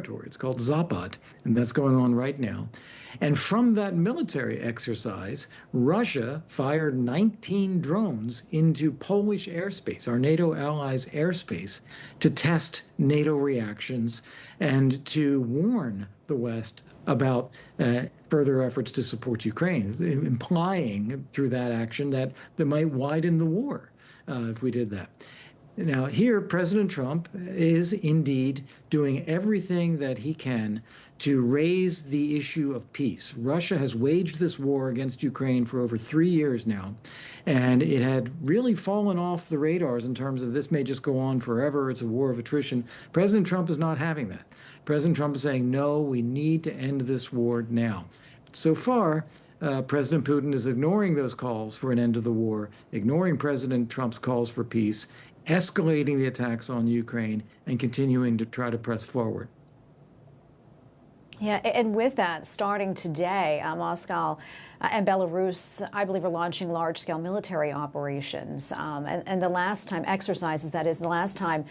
territory. It's called Zapad, and that's going on right now. And from that military exercise, Russia fired 19 drones into Polish airspace, our NATO allies' airspace, to test NATO reactions and to warn the West about further efforts to support Ukraine, implying through that action that they might widen the war if we did that. Now, here, President Trump is indeed doing everything that he can to raise the issue of peace. Russia has waged this war against Ukraine for over 3 years now, and it had really fallen off the radars in terms of this may just go on forever. It's a war of attrition. President Trump is not having that. President Trump is saying, no, we need to end this war now. So far, President Putin is ignoring those calls for an end to the war, ignoring President Trump's calls for peace, escalating the attacks on Ukraine, and continuing to try to press forward. Yeah, and with that, starting today, Moscow and Belarus, I believe, are launching large-scale military operations. And the last time, exercises, that is, the last time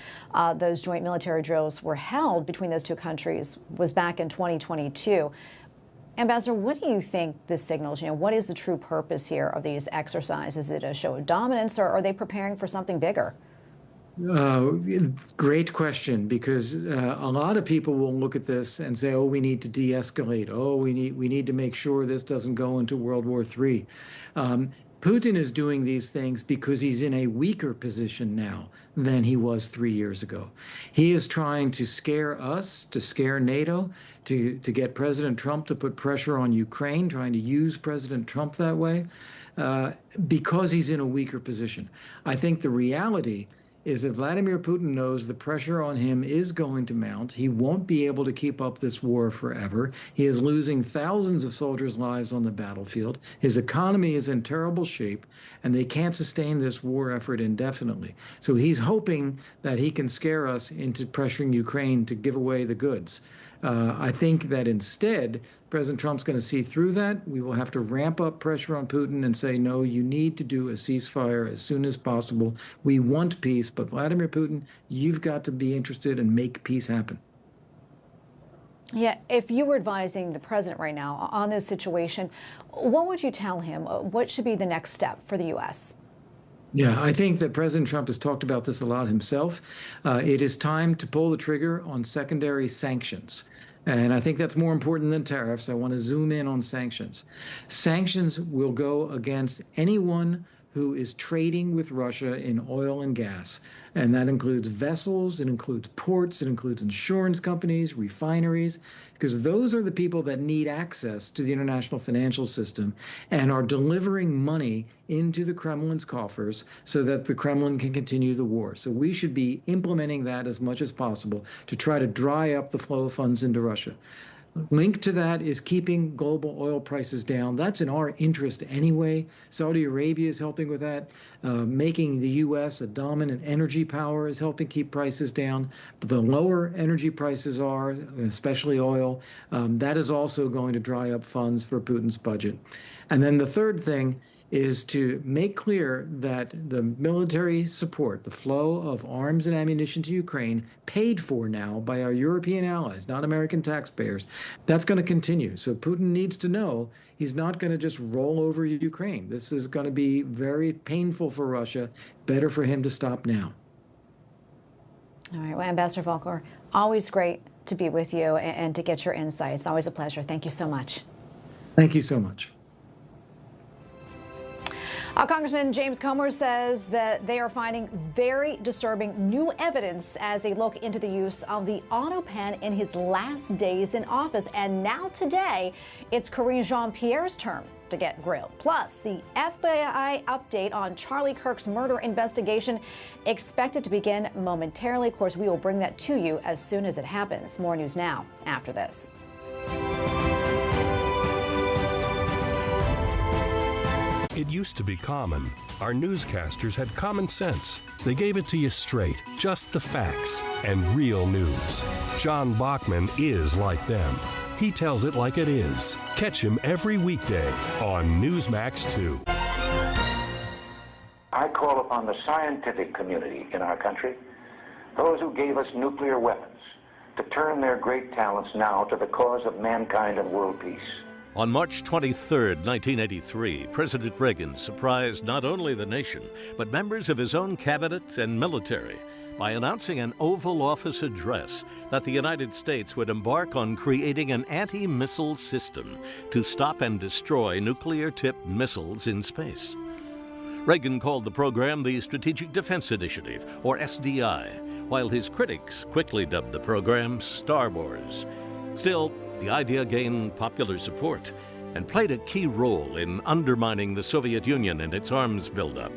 those joint military drills were held between those two countries was back in 2022. Ambassador, what do you think this signals? You know, what is the true purpose here of these exercises? Is it a show of dominance, or are they preparing for something bigger? Great question, because a lot of people will look at this and say, oh, we need to de-escalate. Oh, we need to make sure this doesn't go into World War III. Putin is doing these things because he's in a weaker position now than he was 3 years ago. He is trying to scare us, to scare NATO, to get President Trump to put pressure on Ukraine, trying to use President Trump that way, because he's in a weaker position. I think the reality is that Vladimir Putin knows the pressure on him is going to mount. He won't be able to keep up this war forever. He is losing thousands of soldiers' lives on the battlefield. His economy is in terrible shape, and they can't sustain this war effort indefinitely. So he's hoping that he can scare us into pressuring Ukraine to give away the goods. I think that instead, President Trump's going to see through that. We will have to ramp up pressure on Putin and say, no, you need to do a ceasefire as soon as possible. We want peace, but Vladimir Putin, you've got to be interested and make peace happen. Yeah, if you were advising the president right now on this situation, what would you tell him? What should be the next step for the U.S.? Yeah, I think that President Trump has talked about this a lot himself. It is time to pull the trigger on secondary sanctions. And I think that's more important than tariffs. I want to zoom in on sanctions. Sanctions will go against anyone who is trading with Russia in oil and gas. And that includes vessels, it includes ports, it includes insurance companies, refineries, because those are the people that need access to the international financial system and are delivering money into the Kremlin's coffers so that the Kremlin can continue the war. So we should be implementing that as much as possible to try to dry up the flow of funds into Russia. Linked to that is keeping global oil prices down. That's in our interest anyway. Saudi Arabia is helping with that. Making the U.S. a dominant energy power is helping keep prices down. But the lower energy prices are, especially oil, that is also going to dry up funds for Putin's budget. And then the third thing is to make clear that the military support, the flow of arms and ammunition to Ukraine, paid for now by our European allies, not American taxpayers, that's going to continue. So Putin needs to know he's not going to just roll over Ukraine. This is going to be very painful for Russia. Better for him to stop now. All right. Well, Ambassador Volker, always great to be with you and to get your insights. Always a pleasure. Thank you so much. Thank you so much. Congressman James Comer says that they are finding very disturbing new evidence as they look into the use of the auto pen in his last days in office. And now today, it's Karine Jean-Pierre's turn to get grilled. Plus, the FBI update on Charlie Kirk's murder investigation expected to begin momentarily. Of course, we will bring that to you as soon as it happens. More news now after this. It used to be common. Our newscasters had common sense. They gave it to you straight, just the facts, and real news. John Bachman is like them. He tells it like it is. Catch him every weekday on NEWSMAX2. I call upon the scientific community in our country, those who gave us nuclear weapons, to turn their great talents now to the cause of mankind and world peace. On March 23, 1983, President Reagan surprised not only the nation, but members of his own cabinet and military by announcing an Oval Office address that the United States would embark on creating an anti-missile system to stop and destroy nuclear-tipped missiles in space. Reagan called the program the Strategic Defense Initiative, or SDI, while his critics quickly dubbed the program Star Wars. Still, the idea gained popular support and played a key role in undermining the Soviet Union and its arms buildup.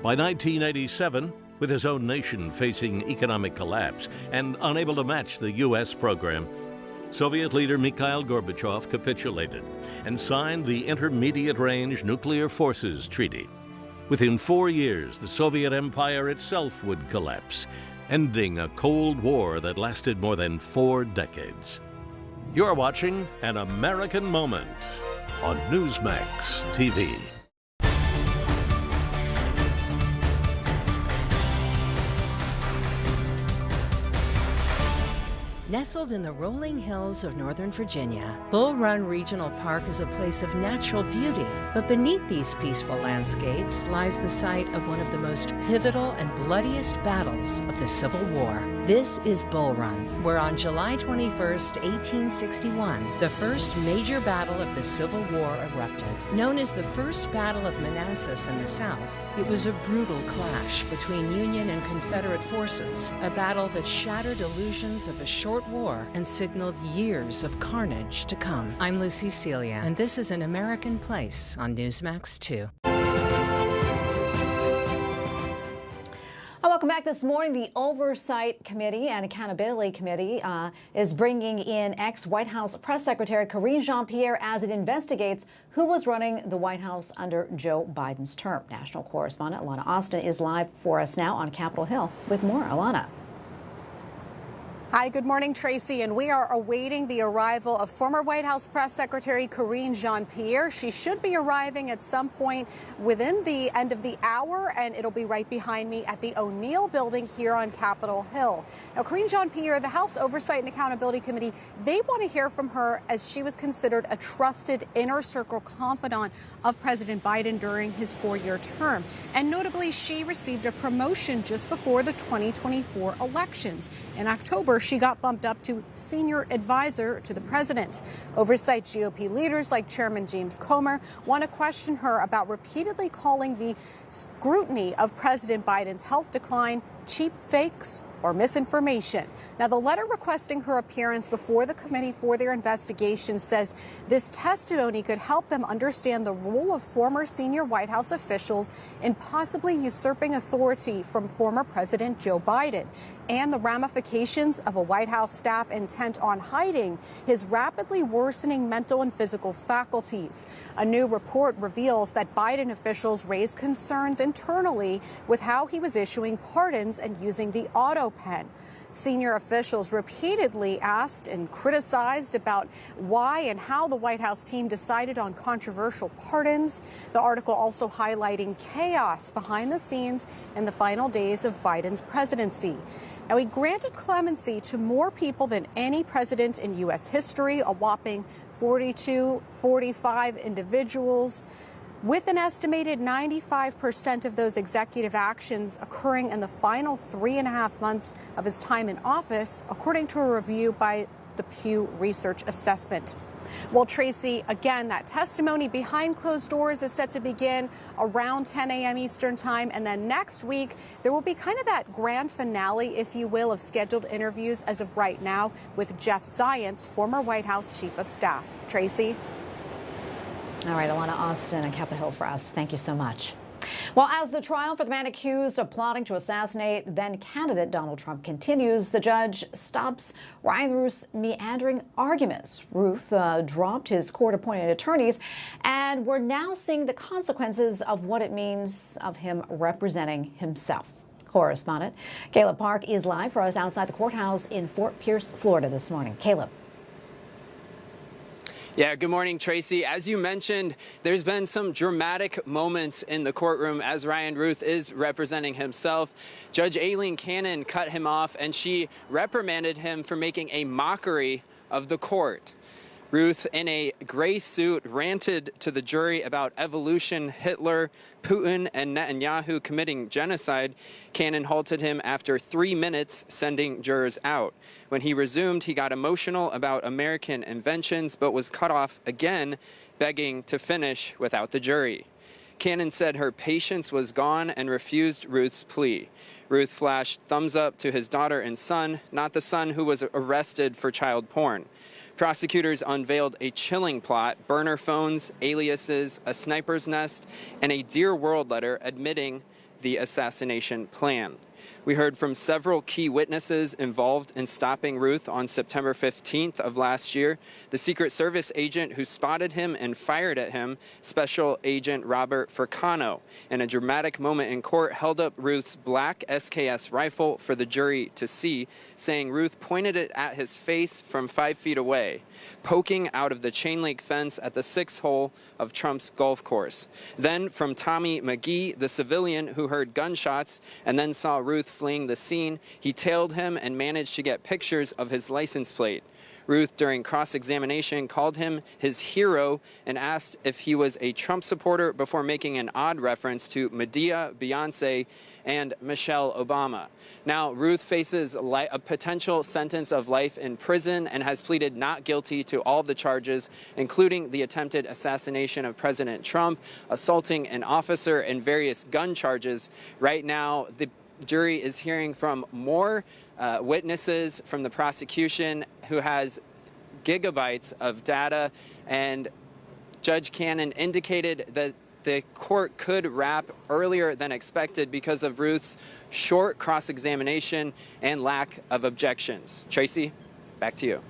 By 1987, with his own nation facing economic collapse and unable to match the U.S. program, Soviet leader Mikhail Gorbachev capitulated and signed the Intermediate Range Nuclear Forces Treaty. Within 4 years, the Soviet Empire itself would collapse, ending a Cold War that lasted more than 4 decades. You're watching An American Moment on Newsmax TV. Nestled in the rolling hills of Northern Virginia, Bull Run Regional Park is a place of natural beauty. But beneath these peaceful landscapes lies the site of one of the most pivotal and bloodiest battles of the Civil War. This is Bull Run, where on July 21st, 1861, the first major battle of the Civil War erupted. Known as the First Battle of Manassas in the South, it was a brutal clash between Union and Confederate forces, a battle that shattered illusions of a short war and signaled years of carnage to come. I'm Lucy Celia, and this is An American Place on Newsmax 2. Welcome back this morning. The Oversight Committee and Accountability Committee is bringing in ex-White House Press Secretary Karine Jean-Pierre as it investigates who was running the White House under Joe Biden's term. National correspondent Alana Austin is live for us now on Capitol Hill with more. Alana. Hi, good morning, Tracy. And we are awaiting the arrival of former White House Press Secretary Karine Jean-Pierre. She should be arriving at some point within the end of the hour, and it'll be right behind me at the O'Neill building here on Capitol Hill. Now, Karine Jean-Pierre, the House Oversight and Accountability Committee, they want to hear from her as she was considered a trusted inner circle confidant of President Biden during his 4-year term. And notably, she received a promotion just before the 2024 elections. In October, she got bumped up to senior advisor to the president. Oversight GOP leaders like Chairman James Comer want to question her about repeatedly calling the scrutiny of President Biden's health decline cheap fakes or misinformation. Now, the letter requesting her appearance before the committee for their investigation says this testimony could help them understand the role of former senior White House officials in possibly usurping authority from former President Joe Biden and the ramifications of a White House staff intent on hiding his rapidly worsening mental and physical faculties. A new report reveals that Biden officials raised concerns internally with how he was issuing pardons and using the auto pen. Senior officials repeatedly asked and criticized about why and how the White House team decided on controversial pardons. The article also highlighting chaos behind the scenes in the final days of Biden's presidency. Now, he granted clemency to more people than any president in U.S. history, a whopping 45 individuals, with an estimated 95% of those executive actions occurring in the final 3.5 months of his time in office, according to a review by the Pew Research Assessment. Well, Tracy, again, that testimony behind closed doors is set to begin around 10 a.m. Eastern time. And then next week, there will be kind of that grand finale, if you will, of scheduled interviews as of right now with Jeff Zients, former White House Chief of Staff. Tracy? All right, Alana Austin on Capitol Hill for us. Thank you so much. Well, as the trial for the man accused of plotting to assassinate then-candidate Donald Trump continues, the judge stops Ryan Routh's meandering arguments. Routh dropped his court-appointed attorneys, and we're now seeing the consequences of what it means of him representing himself. Correspondent Caleb Park is live for us outside the courthouse in Fort Pierce, Florida this morning. Caleb. Yeah, good morning, Tracy. As you mentioned, there's been some dramatic moments in the courtroom as Ryan Routh is representing himself. Judge Aileen Cannon cut him off, and she reprimanded him for making a mockery of the court. Routh, in a gray suit, ranted to the jury about evolution, Hitler, Putin, and Netanyahu committing genocide. Cannon halted him after 3 minutes, sending jurors out. When he resumed, he got emotional about American inventions, but was cut off again, begging to finish without the jury. Cannon said her patience was gone and refused Routh's plea. Routh flashed thumbs up to his daughter and son, not the son who was arrested for child porn. Prosecutors unveiled a chilling plot: burner phones, aliases, a sniper's nest, and a Dear World letter admitting the assassination plan. We heard from several key witnesses involved in stopping Routh on September 15th of last year. The Secret Service agent who spotted him and fired at him, Special Agent Robert Furcano, in a dramatic moment in court, held up Routh's black SKS rifle for the jury to see, saying Routh pointed it at his face from 5 feet away, poking out of the chain link fence at the 6th hole of Trump's golf course. Then from Tommy McGee, the civilian who heard gunshots and then saw Routh fleeing the scene, he tailed him and managed to get pictures of his license plate. Routh, during cross-examination, called him his hero and asked if he was a Trump supporter before making an odd reference to Madea, Beyonce, and Michelle Obama. Now, Routh faces a potential sentence of life in prison and has pleaded not guilty to all the charges, including the attempted assassination of President Trump, assaulting an officer, and various gun charges. Right now, the jury is hearing from more witnesses from the prosecution who has gigabytes of data, and Judge Cannon indicated that the court could wrap earlier than expected because of Routh's short cross-examination and lack of objections. Tracy, back to you.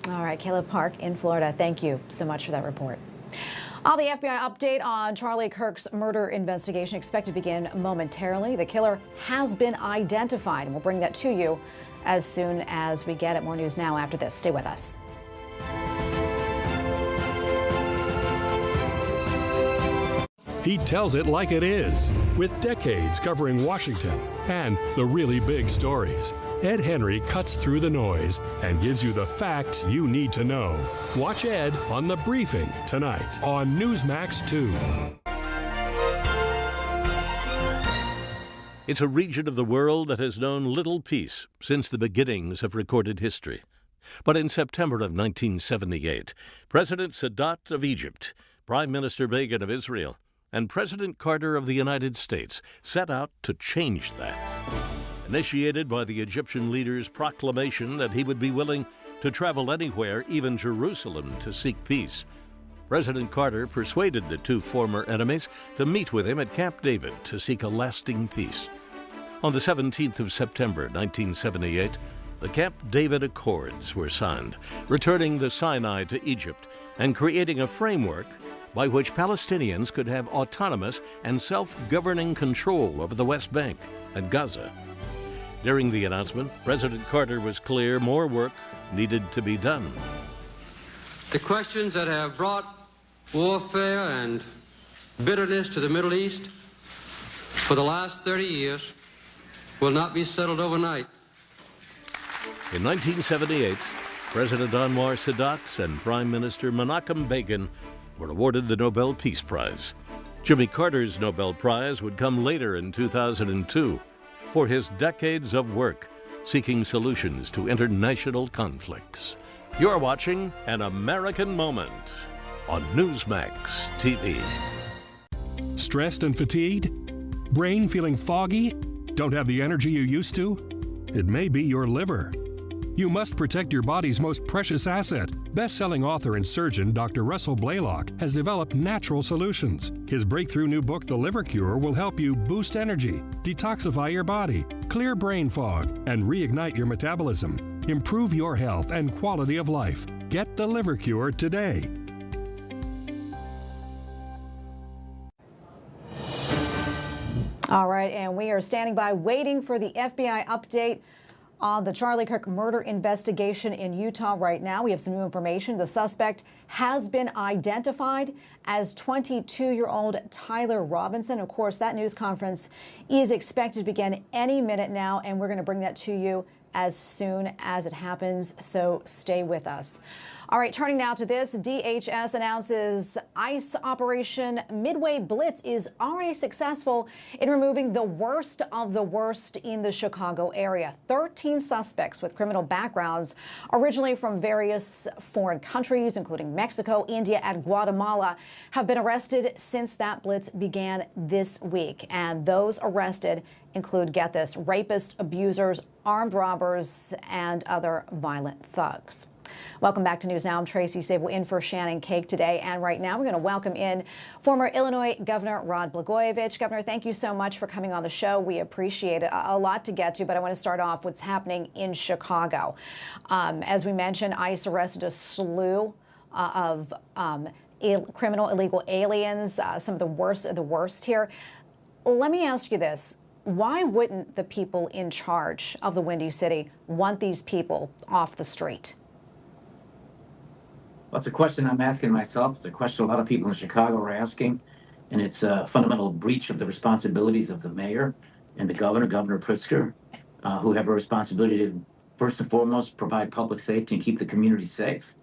All right, Caleb Park in Florida, thank you so much for that report. All the FBI update on Charlie Kirk's murder investigation expected to begin momentarily. The killer has been identified, and we'll bring that to you as soon as we get it. More news now after this. Stay with us. He tells it like it is, with decades covering Washington and the really big stories. Ed Henry cuts through the noise and gives you the facts you need to know. Watch Ed on The Briefing tonight on Newsmax 2. It's a region of the world that has known little peace since the beginnings of recorded history. But in September of 1978, President Sadat of Egypt, Prime Minister Reagan of Israel, and President Carter of the United States set out to change that. Initiated by the Egyptian leader's proclamation that he would be willing to travel anywhere, even Jerusalem, to seek peace, President Carter persuaded the two former enemies to meet with him at Camp David to seek a lasting peace. On the 17th of September, 1978, the Camp David Accords were signed, returning the Sinai to Egypt and creating a framework by which Palestinians could have autonomous and self-governing control over the West Bank and Gaza. During the announcement, President Carter was clear more work needed to be done. The questions that have brought warfare and bitterness to the Middle East for the last 30 years will not be settled overnight. In 1978, President Anwar Sadat and Prime Minister Menachem Begin were awarded the Nobel Peace Prize. Jimmy Carter's Nobel Prize would come later in 2002 for his decades of work seeking solutions to international conflicts. You're watching An American Moment on Newsmax TV. Stressed and fatigued? Brain feeling foggy? Don't have the energy you used to? It may be your liver. You must protect your body's most precious asset. Best-selling author and surgeon Dr. Russell Blaylock has developed natural solutions. His breakthrough new book, The Liver Cure, will help you boost energy, detoxify your body, clear brain fog, and reignite your metabolism. Improve your health and quality of life. Get The Liver Cure today. All right, and we are standing by waiting for the FBI update On the Charlie Kirk murder investigation in Utah right now, we have some new information. The suspect has been identified as 22-year-old Tyler Robinson. Of course, that news conference is expected to begin any minute now, and we're going to bring that to you as soon as it happens, so stay with us. All right, turning now to this, DHS announces ICE Operation Midway Blitz is already successful in removing the worst of the worst in the Chicago area. 13 suspects with criminal backgrounds, originally from various foreign countries, including Mexico, India, and Guatemala, have been arrested since that blitz began this week. And those arrested include, get this, rapists, abusers, armed robbers, and other violent thugs. Welcome back to News Now. I'm Tracy Sable in for Shannon Cake today. And right now we're going to welcome in former Illinois Governor Rod Blagojevich. Governor, thank you so much for coming on the show. We appreciate it. A lot to get to, but I want to start off what's happening in Chicago. As we mentioned, ICE arrested a slew of criminal illegal aliens, some of the worst here. Let me ask you this. Why wouldn't the people in charge of the Windy City want these people off the street? Well, it's a question I'm asking myself. It's a question a lot of people in Chicago are asking, and it's a fundamental breach of the responsibilities of the mayor and the governor, Governor Pritzker, who have a responsibility to, first and foremost, provide public safety and keep the community safe.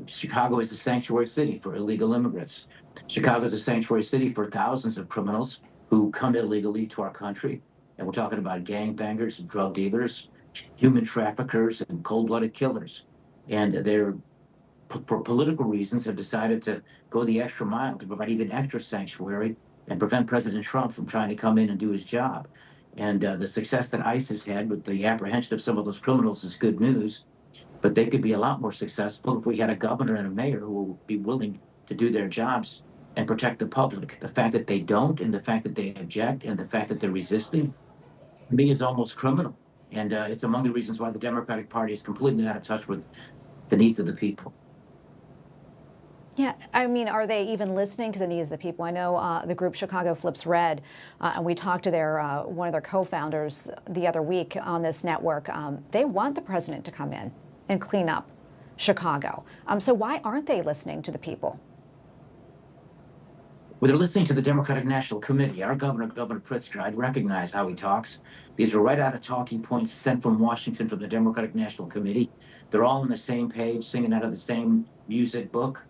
Chicago is a sanctuary city for illegal immigrants. Chicago is a sanctuary city for thousands of criminals who come illegally to our country. And we're talking about gangbangers and drug dealers, human traffickers, and cold-blooded killers. And they're, for political reasons, have decided to go the extra mile to provide even extra sanctuary and prevent President Trump from trying to come in and do his job. And the success that ICE has had with the apprehension of some of those criminals is good news, but they could be a lot more successful if we had a governor and a mayor who will be willing to do their jobs and protect the public. The fact that they don't, and the fact that they object, and the fact that they're resisting, to me, is almost criminal. And it's among the reasons why the Democratic Party is completely out of touch with the needs of the people. Yeah, I mean, are they even listening to the needs of the people? I know the group Chicago Flips Red, and we talked to their one of their co-founders the other week on this network. They want the president to come in and clean up Chicago. So why aren't they listening to the people? Well, they're listening to the Democratic National Committee. Our governor, Governor Pritzker, I'd recognize how he talks. These are right out of talking points sent from Washington from the Democratic National Committee. They're all on the same page, singing out of the same music book.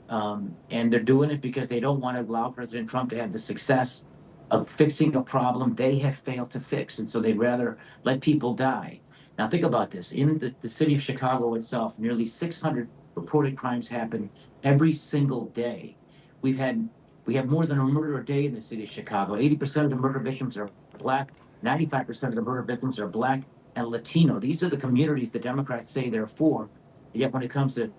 And they're doing it because they don't want to allow President Trump to have the success of fixing a problem they have failed to fix. And so they'd rather let people die. Now, think about this. In the city of Chicago itself, nearly 600 reported crimes happen every single day. We have more than a murder a day in the city of Chicago. 80% of the murder victims are Black. 95% of the murder victims are Black and Latino. These are the communities the Democrats say they're for. Yet when it comes to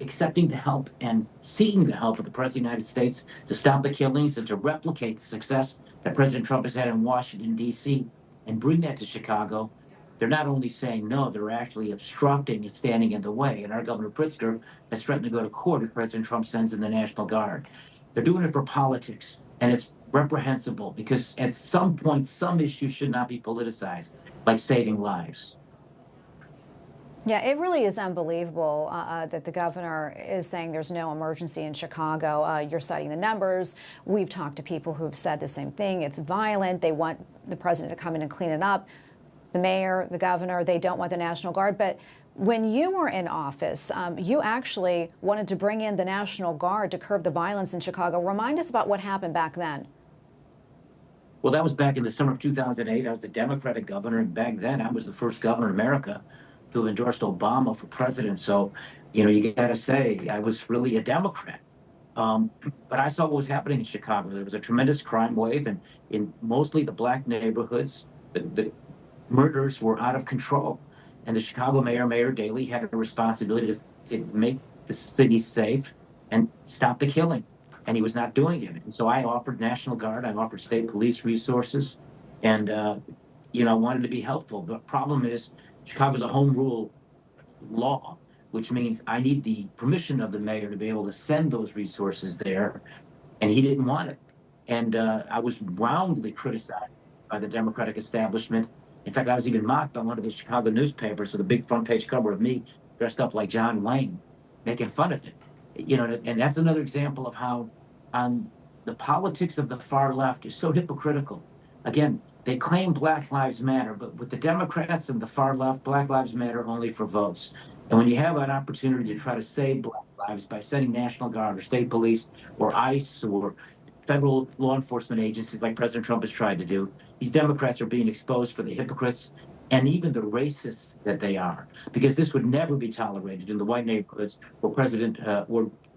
accepting the help and seeking the help of the President of the United States to stop the killings and to replicate the success that President Trump has had in Washington, D.C., and bring that to Chicago, they're not only saying no, they're actually obstructing and standing in the way. And our Governor Pritzker has threatened to go to court if President Trump sends in the National Guard. They're doing it for politics, and it's reprehensible because at some point, some issues should not be politicized, like saving lives. Yeah, it really is unbelievable that the governor is saying there's no emergency in Chicago. You're citing the numbers. We've talked to people who've said the same thing. It's violent. They want the president to come in and clean it up. The mayor, the governor, they don't want the National Guard. But when you were in office, you actually wanted to bring in the National Guard to curb the violence in Chicago. Remind us about what happened back then. Well, that was back in the summer of 2008. I was the Democratic governor, and back then I was the first governor in America to have endorsed Obama for president. So, you got to say, I was really a Democrat. But I saw what was happening in Chicago. There was a tremendous crime wave, and in mostly the Black neighborhoods, the murders were out of control. And the Chicago mayor, Mayor Daley, had a responsibility to make the city safe and stop the killing. And he was not doing it. And so I offered National Guard, I offered state police resources, and, wanted to be helpful. The problem is Chicago's a home rule law, which means I need the permission of the mayor to be able to send those resources there. And he didn't want it. And I was roundly criticized by the Democratic establishment In fact, I was even mocked by one of the Chicago newspapers with a big front page cover of me dressed up like John Wayne, making fun of it. You know, and that's another example of how the politics of the far left is so hypocritical. Again, they claim Black Lives Matter, but with the Democrats and the far left, Black Lives Matter only for votes. And when you have an opportunity to try to save Black lives by sending National Guard or state police or ICE or federal law enforcement agencies like President Trump has tried to do, these Democrats are being exposed for the hypocrites and even the racists that they are, because this would never be tolerated in the white neighborhoods where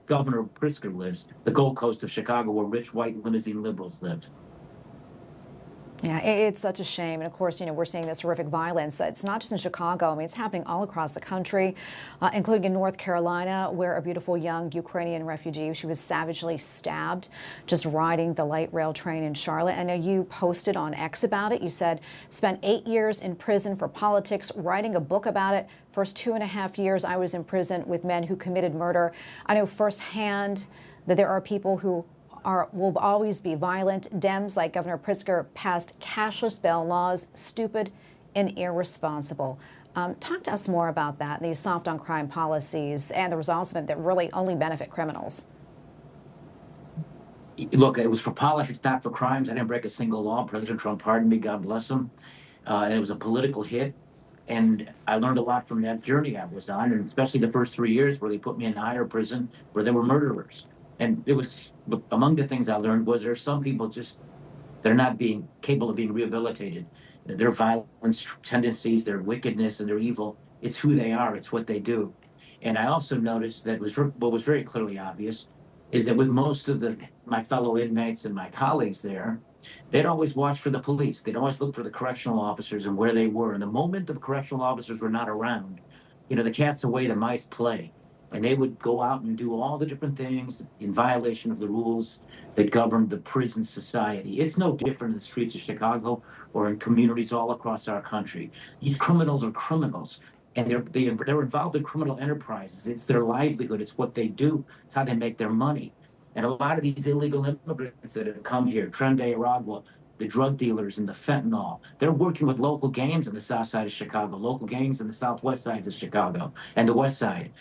Governor Pritzker lives, the Gold Coast of Chicago, where rich white limousine liberals live. Yeah, it's such a shame. And of course, you know, we're seeing this horrific violence. It's not just in Chicago. I mean, it's happening all across the country, including in North Carolina, where a beautiful young Ukrainian refugee, she was savagely stabbed just riding the light rail train in Charlotte. I know you posted on X about it. You said, spent 8 years in prison for politics, writing a book about it. First 2.5 years I was in prison with men who committed murder. I know firsthand that there are people who will always be violent. Dems like Governor Pritzker passed cashless bail laws, stupid and irresponsible. Talk to us more about that, these soft on crime policies and the results of it that really only benefit criminals. Look, it was for politics, not for crimes. I didn't break a single law. President Trump pardoned me, God bless him. And it was a political hit. And I learned a lot from that journey I was on, and especially the first 3 years where they put me in higher prison where there were murderers. And it was, among the things I learned was there's some people just, they're not being capable of being rehabilitated. Their violence tendencies, their wickedness, and their evil, it's who they are, it's what they do. And I also noticed that what was very clearly obvious is that with most of my fellow inmates and my colleagues there, they'd always watch for the police. They'd always look for the correctional officers and where they were. And the moment the correctional officers were not around, you know, the cat's away, the mice play. And they would go out and do all the different things in violation of the rules that govern the prison society. It's no different in the streets of Chicago or in communities all across our country. These criminals are criminals, and they're involved in criminal enterprises. It's their livelihood. It's what they do. It's how they make their money. And a lot of these illegal immigrants that have come here, Tren de Aragua, the drug dealers and the fentanyl, they're working with local gangs on the south side of Chicago, local gangs on the southwest sides of Chicago and the west side,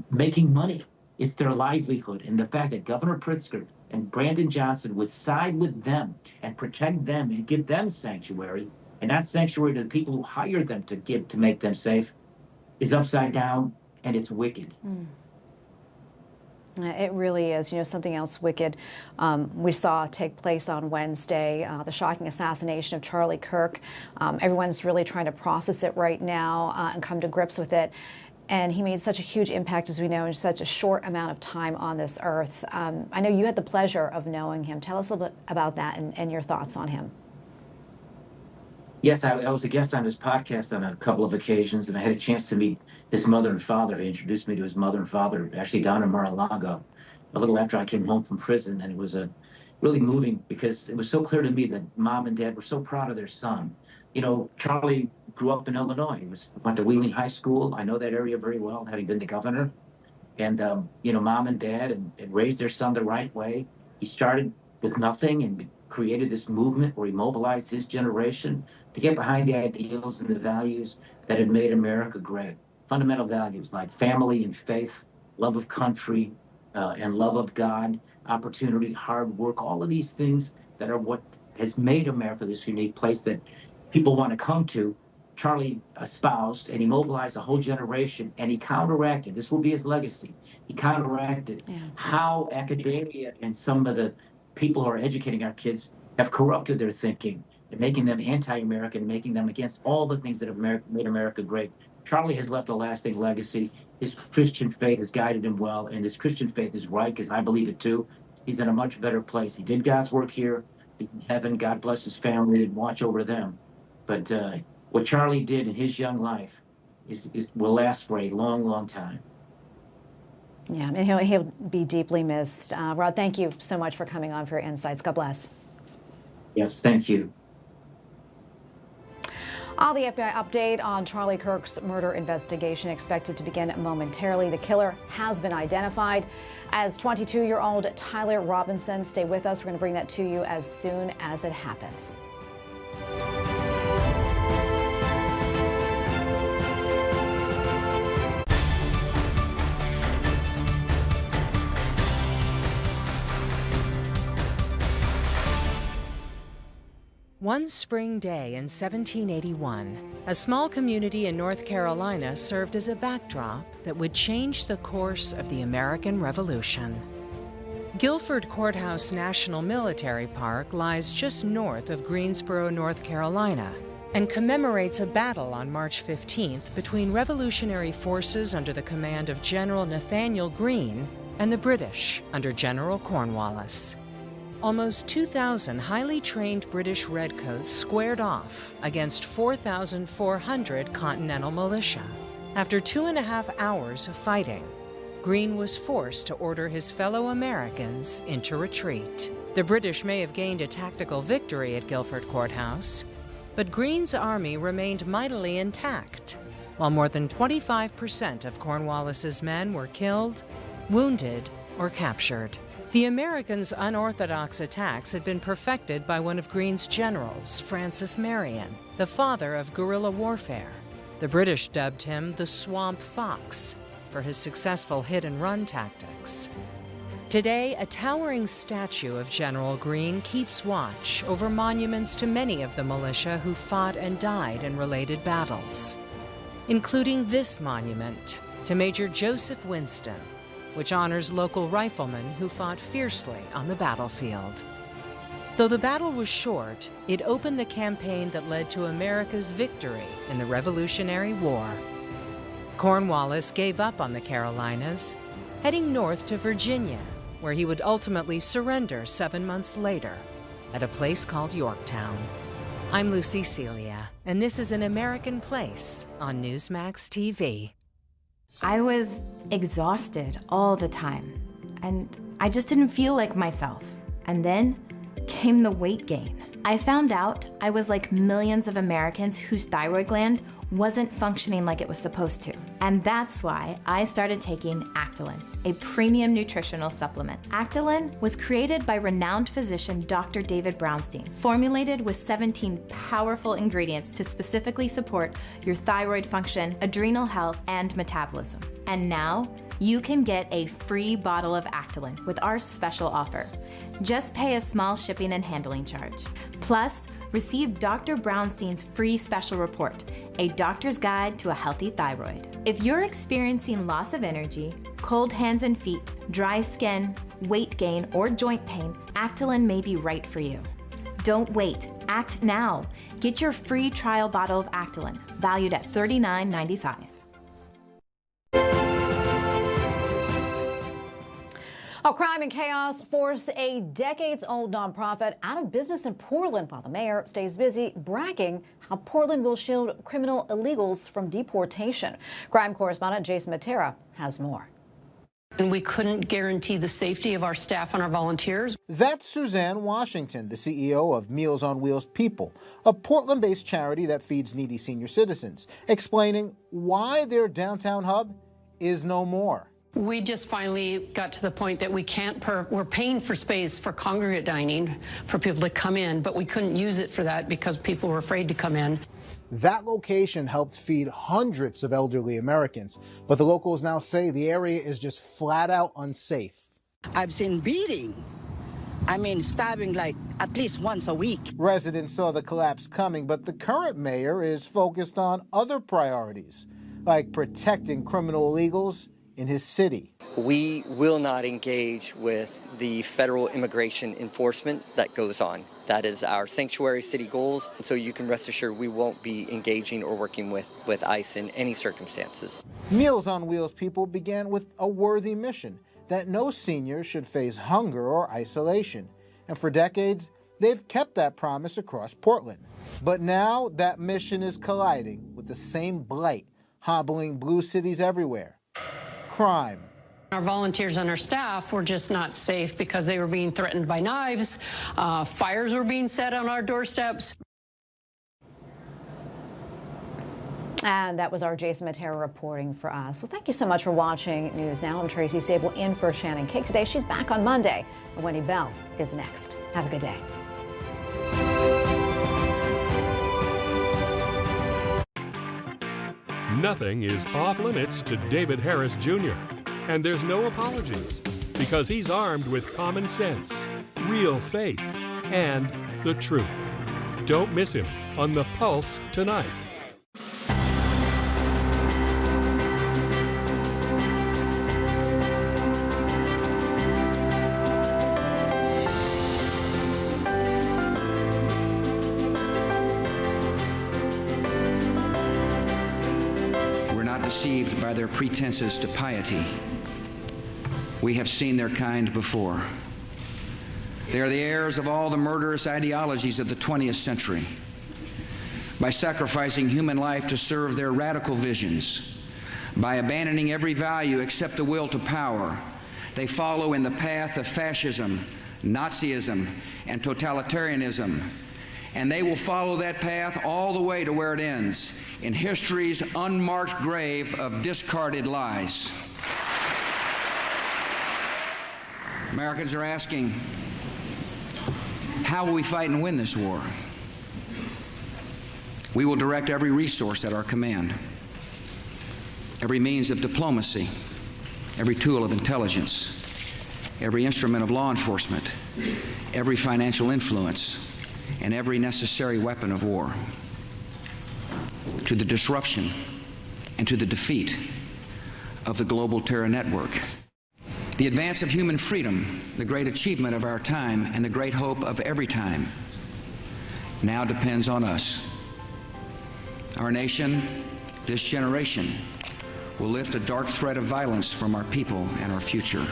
making money. It's their livelihood. And the fact that Governor Pritzker and Brandon Johnson would side with them and protect them and give them sanctuary, and not sanctuary to the people who hired them to make them safe, is upside down, and it's wicked. It really is. You know, something else wicked we saw take place on Wednesday, the shocking assassination of Charlie Kirk. Everyone's really trying to process it right now and come to grips with it. And he made such a huge impact, as we know, in such a short amount of time on this earth. I know you had the pleasure of knowing him. Tell us a little bit about that and your thoughts on him. Yes, I was a guest on his podcast on a couple of occasions, and I had a chance to meet his mother and father. He introduced me to his mother and father, actually down in Mar-a-Lago, a little after I came home from prison. And it was really moving because it was so clear to me that mom and dad were so proud of their son. You know, Charlie grew up in Illinois. He went to Wheeling High School. I know that area very well, having been the governor. And, you know, mom and dad and raised their son the right way. He started with nothing and created this movement where he mobilized his generation to get behind the ideals and the values that have made America great. Fundamental values like family and faith, love of country, and love of God, opportunity, hard work, all of these things that are what has made America this unique place that people want to come to. Charlie espoused, and he mobilized a whole generation, and he counteracted. This will be his legacy. He counteracted how academia and some of the people who are educating our kids have corrupted their thinking and making them anti-American, making them against all the things that have made America great. Charlie has left a lasting legacy. His Christian faith has guided him well, and his Christian faith is right, because I believe it too. He's in a much better place. He did God's work here. He's in heaven. God bless his family and watch over them. But what Charlie did in his young life will last for a long, long time. Yeah, and he'll be deeply missed. Rod, thank you so much for coming on for your insights. God bless. Yes, thank you. All the FBI update on Charlie Kirk's murder investigation expected to begin momentarily. The killer has been identified as 22-year-old Tyler Robinson. Stay with us. We're going to bring that to you as soon as it happens. One spring day in 1781, a small community in North Carolina served as a backdrop that would change the course of the American Revolution. Guilford Courthouse National Military Park lies just north of Greensboro, North Carolina, and commemorates a battle on March 15th between Revolutionary forces under the command of General Nathaniel Greene and the British under General Cornwallis. Almost 2,000 highly trained British redcoats squared off against 4,400 Continental militia. After 2.5 hours of fighting, Greene was forced to order his fellow Americans into retreat. The British may have gained a tactical victory at Guilford Courthouse, but Greene's army remained mightily intact, while more than 25% of Cornwallis's men were killed, wounded, or captured. The Americans' unorthodox attacks had been perfected by one of Greene's generals, Francis Marion, the father of guerrilla warfare. The British dubbed him the Swamp Fox for his successful hit-and-run tactics. Today, a towering statue of General Greene keeps watch over monuments to many of the militia who fought and died in related battles, including this monument to Major Joseph Winston, which honors local riflemen who fought fiercely on the battlefield. Though the battle was short, it opened the campaign that led to America's victory in the Revolutionary War. Cornwallis gave up on the Carolinas, heading north to Virginia, where he would ultimately surrender 7 months later at a place called Yorktown. I'm Lucy Celia, and this is An American Place on Newsmax TV. I was exhausted all the time, and I just didn't feel like myself. And then came the weight gain. I found out I was like millions of Americans whose thyroid gland wasn't functioning like it was supposed to. And that's why I started taking Actilin, a premium nutritional supplement. Actilin was created by renowned physician Dr. David Brownstein, formulated with 17 powerful ingredients to specifically support your thyroid function, adrenal health, and metabolism. And now, you can get a free bottle of Actilin with our special offer. Just pay a small shipping and handling charge. Plus, receive Dr. Brownstein's free special report, A Doctor's Guide to a Healthy Thyroid. If you're experiencing loss of energy, cold hands and feet, dry skin, weight gain, or joint pain, Actilin may be right for you. Don't wait, act now. Get your free trial bottle of Actilin, valued at $39.95. Oh, crime and chaos force a decades-old nonprofit out of business in Portland while the mayor stays busy bragging how Portland will shield criminal illegals from deportation. Crime correspondent Jason Matera has more. And we couldn't guarantee the safety of our staff and our volunteers. That's Suzanne Washington, the CEO of Meals on Wheels People, a Portland-based charity that feeds needy senior citizens, explaining why their downtown hub is no more. We just finally got to the point that we can't, we're paying for space for congregate dining for people to come in, but we couldn't use it for that because people were afraid to come in. That location helped feed hundreds of elderly Americans, but the locals now say the area is just flat out unsafe. I've seen beating. I mean, stabbing like at least once a week. Residents saw the collapse coming, but the current mayor is focused on other priorities, like protecting criminal illegals in his city. We will not engage with the federal immigration enforcement that goes on. That is our sanctuary city goals, so you can rest assured we won't be engaging or working with ICE in any circumstances. Meals on Wheels People began with a worthy mission that no senior should face hunger or isolation. And for decades, they've kept that promise across Portland. But now that mission is colliding with the same blight hobbling blue cities everywhere. Crime. Our volunteers and our staff were just not safe because they were being threatened by knives. Fires were being set on our doorsteps. And that was our Jason Matera reporting for us. Well, thank you so much for watching News Now. I'm Tracy Sable in for Shannon Cake today. She's back on Monday. And Wendy Bell is next. Have a good day. Nothing is off limits to David Harris Jr. And there's no apologies because he's armed with common sense, real faith, and the truth. Don't miss him on The Pulse tonight. We're not deceived by their pretenses to piety. We have seen their kind before. They are the heirs of all the murderous ideologies of the 20th century. By sacrificing human life to serve their radical visions, by abandoning every value except the will to power, they follow in the path of fascism, Nazism, and totalitarianism. And they will follow that path all the way to where it ends, in history's unmarked grave of discarded lies. Americans are asking, how will we fight and win this war? We will direct every resource at our command, every means of diplomacy, every tool of intelligence, every instrument of law enforcement, every financial influence, and every necessary weapon of war to the disruption and to the defeat of the global terror network. The advance of human freedom, the great achievement of our time and the great hope of every time, now depends on us. Our nation, this generation, will lift a dark thread of violence from our people and our future.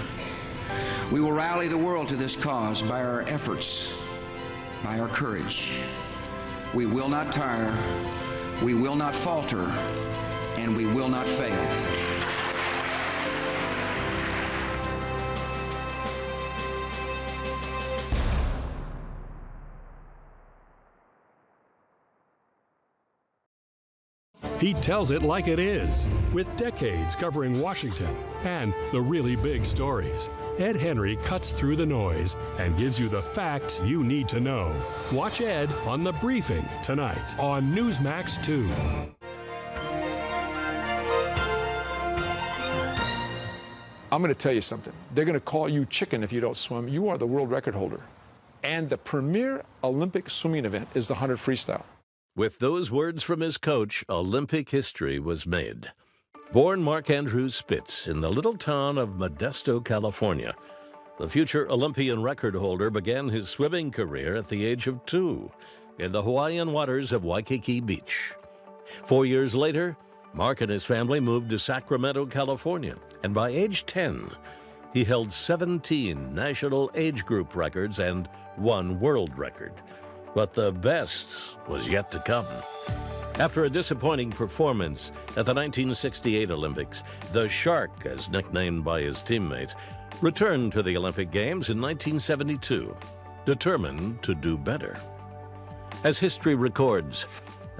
We will rally the world to this cause by our efforts, by our courage. We will not tire, we will not falter, and we will not fail. He tells it like it is, with decades covering Washington and the really big stories. Ed Henry cuts through the noise and gives you the facts you need to know. Watch Ed on The Briefing tonight on Newsmax 2. I'm going to tell you something. They're going to call you chicken if you don't swim. You are the world record holder. And the premier Olympic swimming event is the 100 freestyle. With those words from his coach, Olympic history was made. Born Mark Andrew Spitz in the little town of Modesto, California, the future Olympian record holder began his swimming career at the age of 2 in the Hawaiian waters of Waikiki Beach. 4 years later, Mark and his family moved to Sacramento, California, and by age 10, he held 17 national age group records and 1 world record. But the best was yet to come. After a disappointing performance at the 1968 Olympics, the Shark, as nicknamed by his teammates, returned to the Olympic Games in 1972, determined to do better. As history records,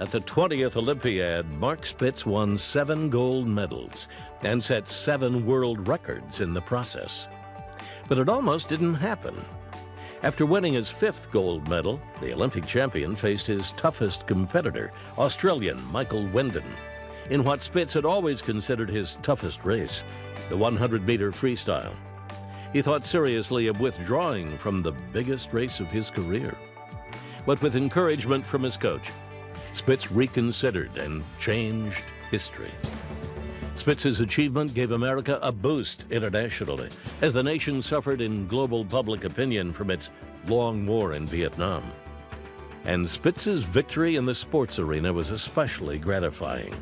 at the 20th Olympiad, Mark Spitz won 7 gold medals and set 7 world records in the process. But it almost didn't happen. After winning his 5th gold medal, the Olympic champion faced his toughest competitor, Australian Michael Wendon, in what Spitz had always considered his toughest race, the 100-meter freestyle. He thought seriously of withdrawing from the biggest race of his career. But with encouragement from his coach, Spitz reconsidered and changed history. Spitz's achievement gave America a boost internationally as the nation suffered in global public opinion from its long war in Vietnam. And Spitz's victory in the sports arena was especially gratifying.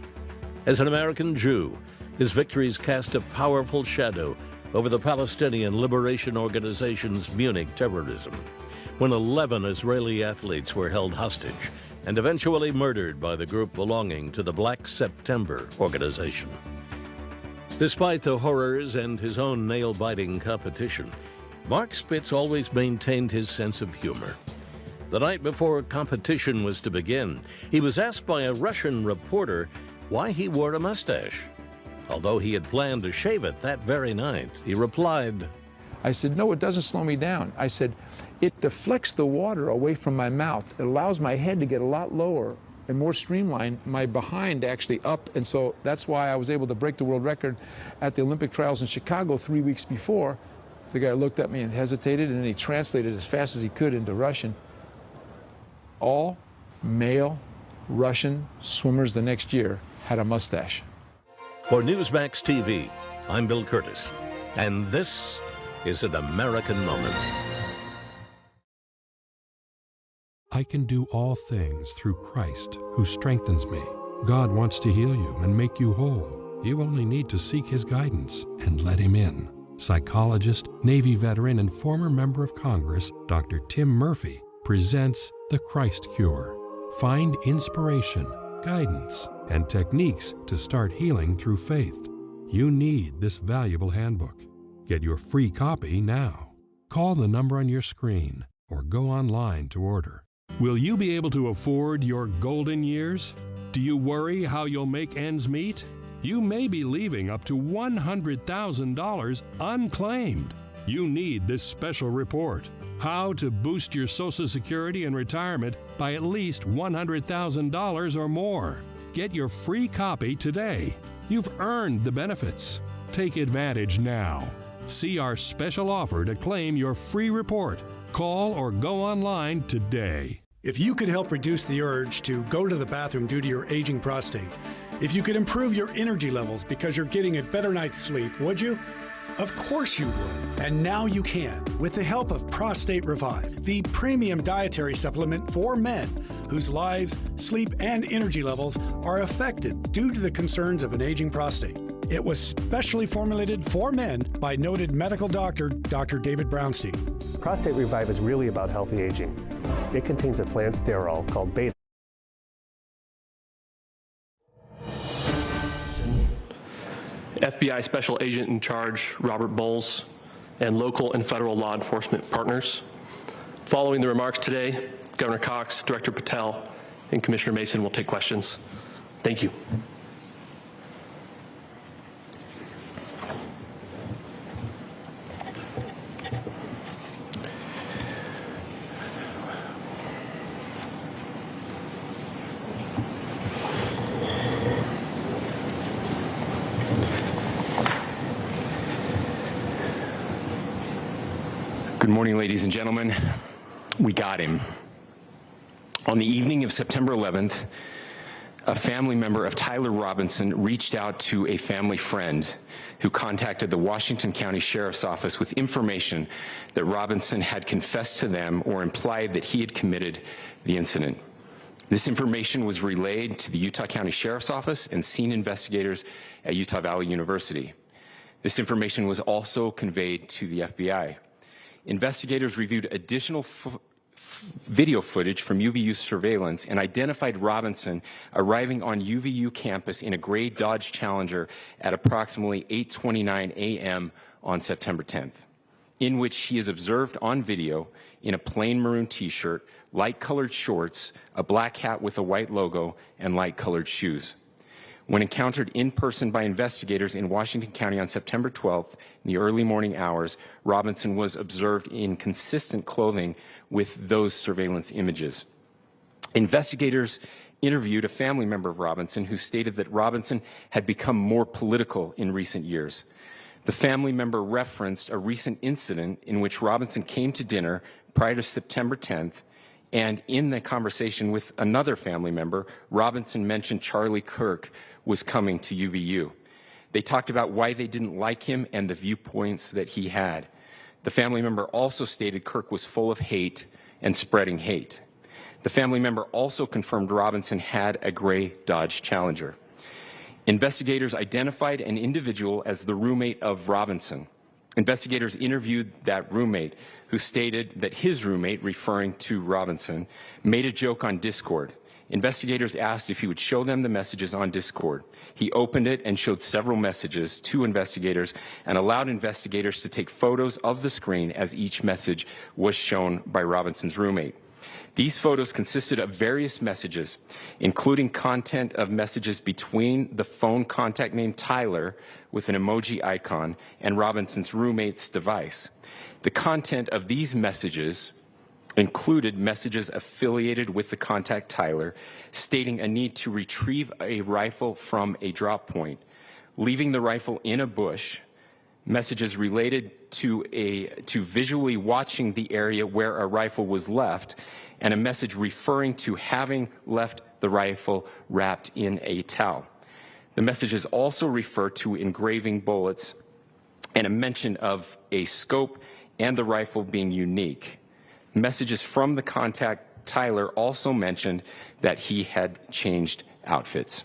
As an American Jew, his victories cast a powerful shadow over the Palestinian Liberation Organization's Munich terrorism, when 11 Israeli athletes were held hostage and eventually murdered by the group belonging to the Black September organization. Despite the horrors and his own nail-biting competition, Mark Spitz always maintained his sense of humor. The night before competition was to begin, he was asked by a Russian reporter why he wore a mustache. Although he had planned to shave it that very night, he replied, I said, no, it doesn't slow me down. I said, it deflects the water away from my mouth. It allows my head to get a lot lower and more streamlined, my behind actually up. And so that's why I was able to break the world record at the Olympic trials in Chicago 3 weeks before. The guy looked at me and hesitated, and then he translated as fast as he could into Russian. All male Russian swimmers the next year had a mustache. For Newsmax TV, I'm Bill Curtis, and this is an American Moment. I can do all things through Christ who strengthens me. God wants to heal you and make you whole. You only need to seek His guidance and let Him in. Psychologist, Navy veteran, and former member of Congress, Dr. Tim Murphy, presents The Christ Cure. Find inspiration, guidance, and techniques to start healing through faith. You need this valuable handbook. Get your free copy now. Call the number on your screen or go online to order. Will you be able to afford your golden years? Do you worry how you'll make ends meet? You may be leaving up to $100,000 unclaimed. You need this special report. How to boost your Social Security and retirement by at least $100,000 or more. Get your free copy today. You've earned the benefits. Take advantage now. See our special offer to claim your free report. Call or go online today. If you could help reduce the urge to go to the bathroom due to your aging prostate, if you could improve your energy levels because you're getting a better night's sleep, would you? Of course you would. And now you can with the help of Prostate Revive, the premium dietary supplement for men whose lives, sleep, and energy levels are affected due to the concerns of an aging prostate. It was specially formulated for men by noted medical doctor, Dr. David Brownstein. Prostate Revive is really about healthy aging. It contains a plant sterol called beta. FBI Special Agent in Charge Robert Bowles and local and federal law enforcement partners. Following the remarks today, Governor Cox, Director Patel, and Commissioner Mason will take questions. Thank you. Good morning, ladies and gentlemen. We got him. On the evening of September 11th, a family member of Tyler Robinson reached out to a family friend who contacted the Washington County Sheriff's Office with information that Robinson had confessed to them or implied that he had committed the incident. This information was relayed to the Utah County Sheriff's Office and scene investigators at Utah Valley University. This information was also conveyed to the FBI. Investigators reviewed additional video footage from UVU surveillance and identified Robinson arriving on UVU campus in a gray Dodge Challenger at approximately 8:29 a.m. on September 10th, in which he is observed on video in a plain maroon t-shirt, light-colored shorts, a black hat with a white logo, and light-colored shoes. When encountered in person by investigators in Washington County on September 12th, in the early morning hours, Robinson was observed in consistent clothing with those surveillance images. Investigators interviewed a family member of Robinson who stated that Robinson had become more political in recent years. The family member referenced a recent incident in which Robinson came to dinner prior to September 10th, and in the conversation with another family member, Robinson mentioned Charlie Kirk was coming to UVU. They talked about why they didn't like him and the viewpoints that he had. The family member also stated Kirk was full of hate and spreading hate. The family member also confirmed Robinson had a gray Dodge Challenger. Investigators identified an individual as the roommate of Robinson. Investigators interviewed that roommate, who stated that his roommate, referring to Robinson, made a joke on Discord. Investigators asked if he would show them the messages on Discord. He opened it and showed several messages to investigators and allowed investigators to take photos of the screen as each message was shown by Robinson's roommate. These photos consisted of various messages, including content of messages between the phone contact name Tyler with an emoji icon and Robinson's roommate's device. The content of these messages included messages affiliated with the contact Tyler, stating a need to retrieve a rifle from a drop point, leaving the rifle in a bush, messages related to visually watching the area where a rifle was left, and a message referring to having left the rifle wrapped in a towel. The messages also refer to engraving bullets and a mention of a scope and the rifle being unique. Messages from the contact, Tyler, also mentioned that he had changed outfits.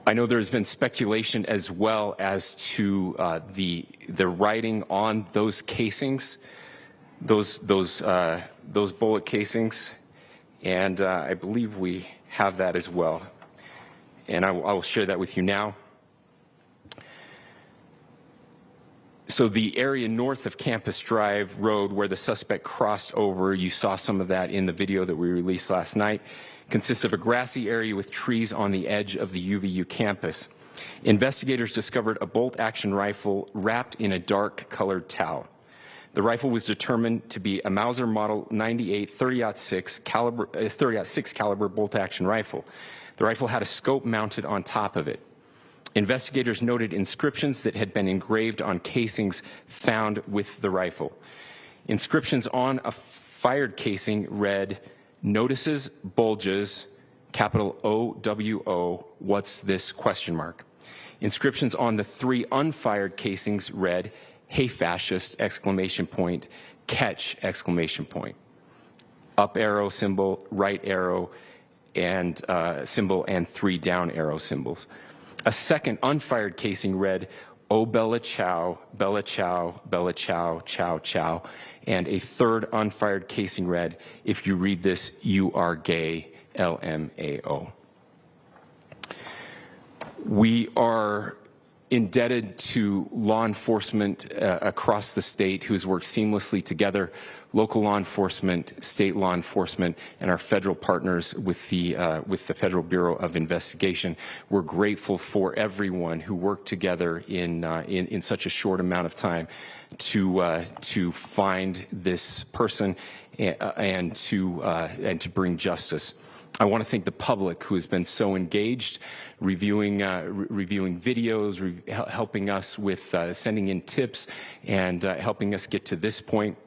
I know there's been speculation as well as to the writing on those casings, those bullet casings, and I believe we have that as well. And I will share that with you now. So the area north of Campus Drive Road where the suspect crossed over, you saw some of that in the video that we released last night, consists of a grassy area with trees on the edge of the UVU campus. Investigators discovered a bolt-action rifle wrapped in a dark-colored towel. The rifle was determined to be a Mauser Model 98 30-06 caliber bolt-action rifle. The rifle had a scope mounted on top of it. Investigators noted inscriptions that had been engraved on casings found with the rifle. Inscriptions on a fired casing read, "Notices, bulges, capital OWO, what's this, question mark." Inscriptions on the 3 unfired casings read, "Hey fascist, exclamation point, catch, exclamation point." Up arrow symbol, right arrow, and symbol, and 3 down arrow symbols. A second unfired casing read, "Oh Bella Chow, Bella Chow, Bella Chow, Chow Chow," and a third unfired casing read, "If you read this, you are gay, LMAO." We are indebted to law enforcement across the state who's worked seamlessly together, local law enforcement, state law enforcement, and our federal partners with the Federal Bureau of Investigation. We're grateful for everyone who worked together in such a short amount of time to find this person and to bring justice. I want to thank the public who has been so engaged, reviewing videos, helping us with sending in tips, and helping us get to this point.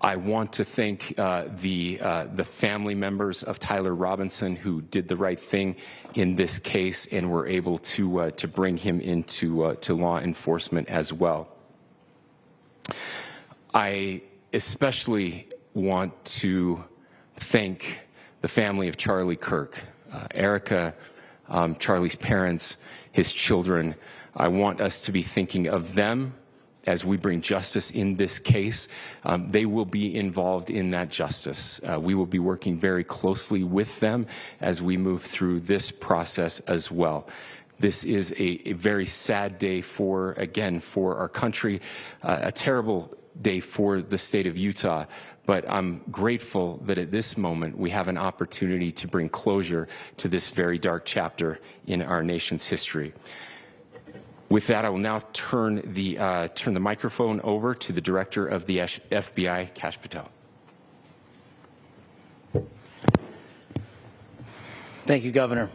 I want to thank the family members of Tyler Robinson who did the right thing in this case and were able to bring him into to law enforcement as well. I especially want to thank the family of Charlie Kirk, Erica, Charlie's parents, his children. I want us to be thinking of them as we bring justice in this case. They will be involved in that justice. We will be working very closely with them as we move through this process as well. This is a very sad day for our country, a terrible day for the state of Utah. But I'm grateful that at this moment we have an opportunity to bring closure to this very dark chapter in our nation's history. With that, I will now turn the microphone over to the Director of the FBI, Kash Patel. Thank you, Governor.